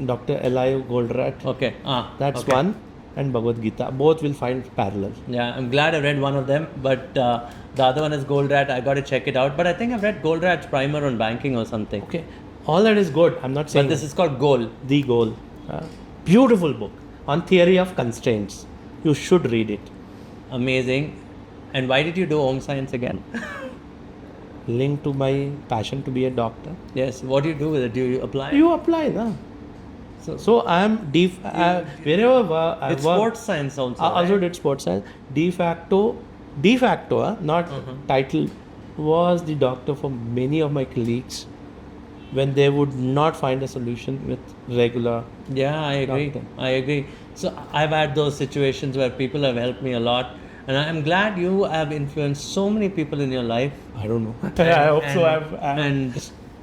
Dr. Elihu Goldratt. okay, That's okay. one, and Bhagavad Gita. Both will find parallel. Yeah, I'm glad I read one of them, but the other one is Goldratt. I got to check it out. But I think I've read Goldratt's primer on banking or something. Okay, all that is good. I'm not saying. But this is called Goal. The Goal. Beautiful book on theory of constraints. You should read it. Amazing. And why did you do home science again? Linked to my passion to be a doctor. Yes. What do you do with it? Do you apply? You apply, na? So I am wherever I It's work. sports science also. I also right? did sports science. De facto, not title, was the doctor for many of my colleagues when they would not find a solution with regular. Yeah, I agree. Doctor. I agree. So I've had those situations where people have helped me a lot, and I'm glad you have influenced so many people in your life. I don't know. I hope so. And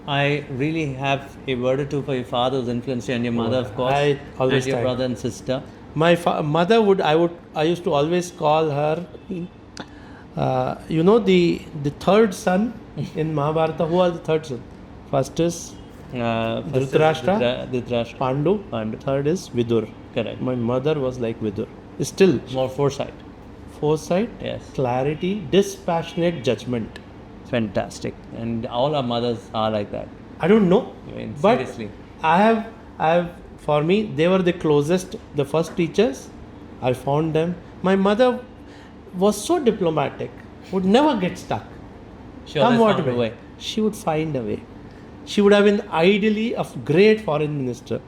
I really have a word or two for your father who's influenced you, and your mother, of course, I always and your try. brother and sister. My mother I used to always call her. The third son in Mahabharata. Who are the third son? First is First is Dhritarashtra. Dhritarashtra. Pandu. Third is Vidur. Correct. My mother was like Vidur. Still, More foresight. foresight, Yes. clarity, dispassionate judgment. Fantastic. And all our mothers are like that. I don't know, I mean, but seriously. I have. For me, they were the closest, the first teachers. I found them. My mother was so diplomatic, would never get stuck. She always Come what found a may, way. she would find a way. She would have been ideally a great foreign minister.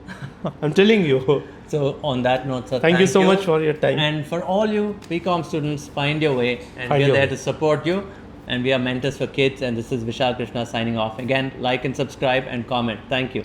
I'm telling you. So on that note, sir, Thank you so much for your time. And for all you BCom students, find your way, and Find we are your there way. to support you. And we are mentors for kids. And this is Vishal Krishna signing off. Again, like and subscribe and comment. Thank you.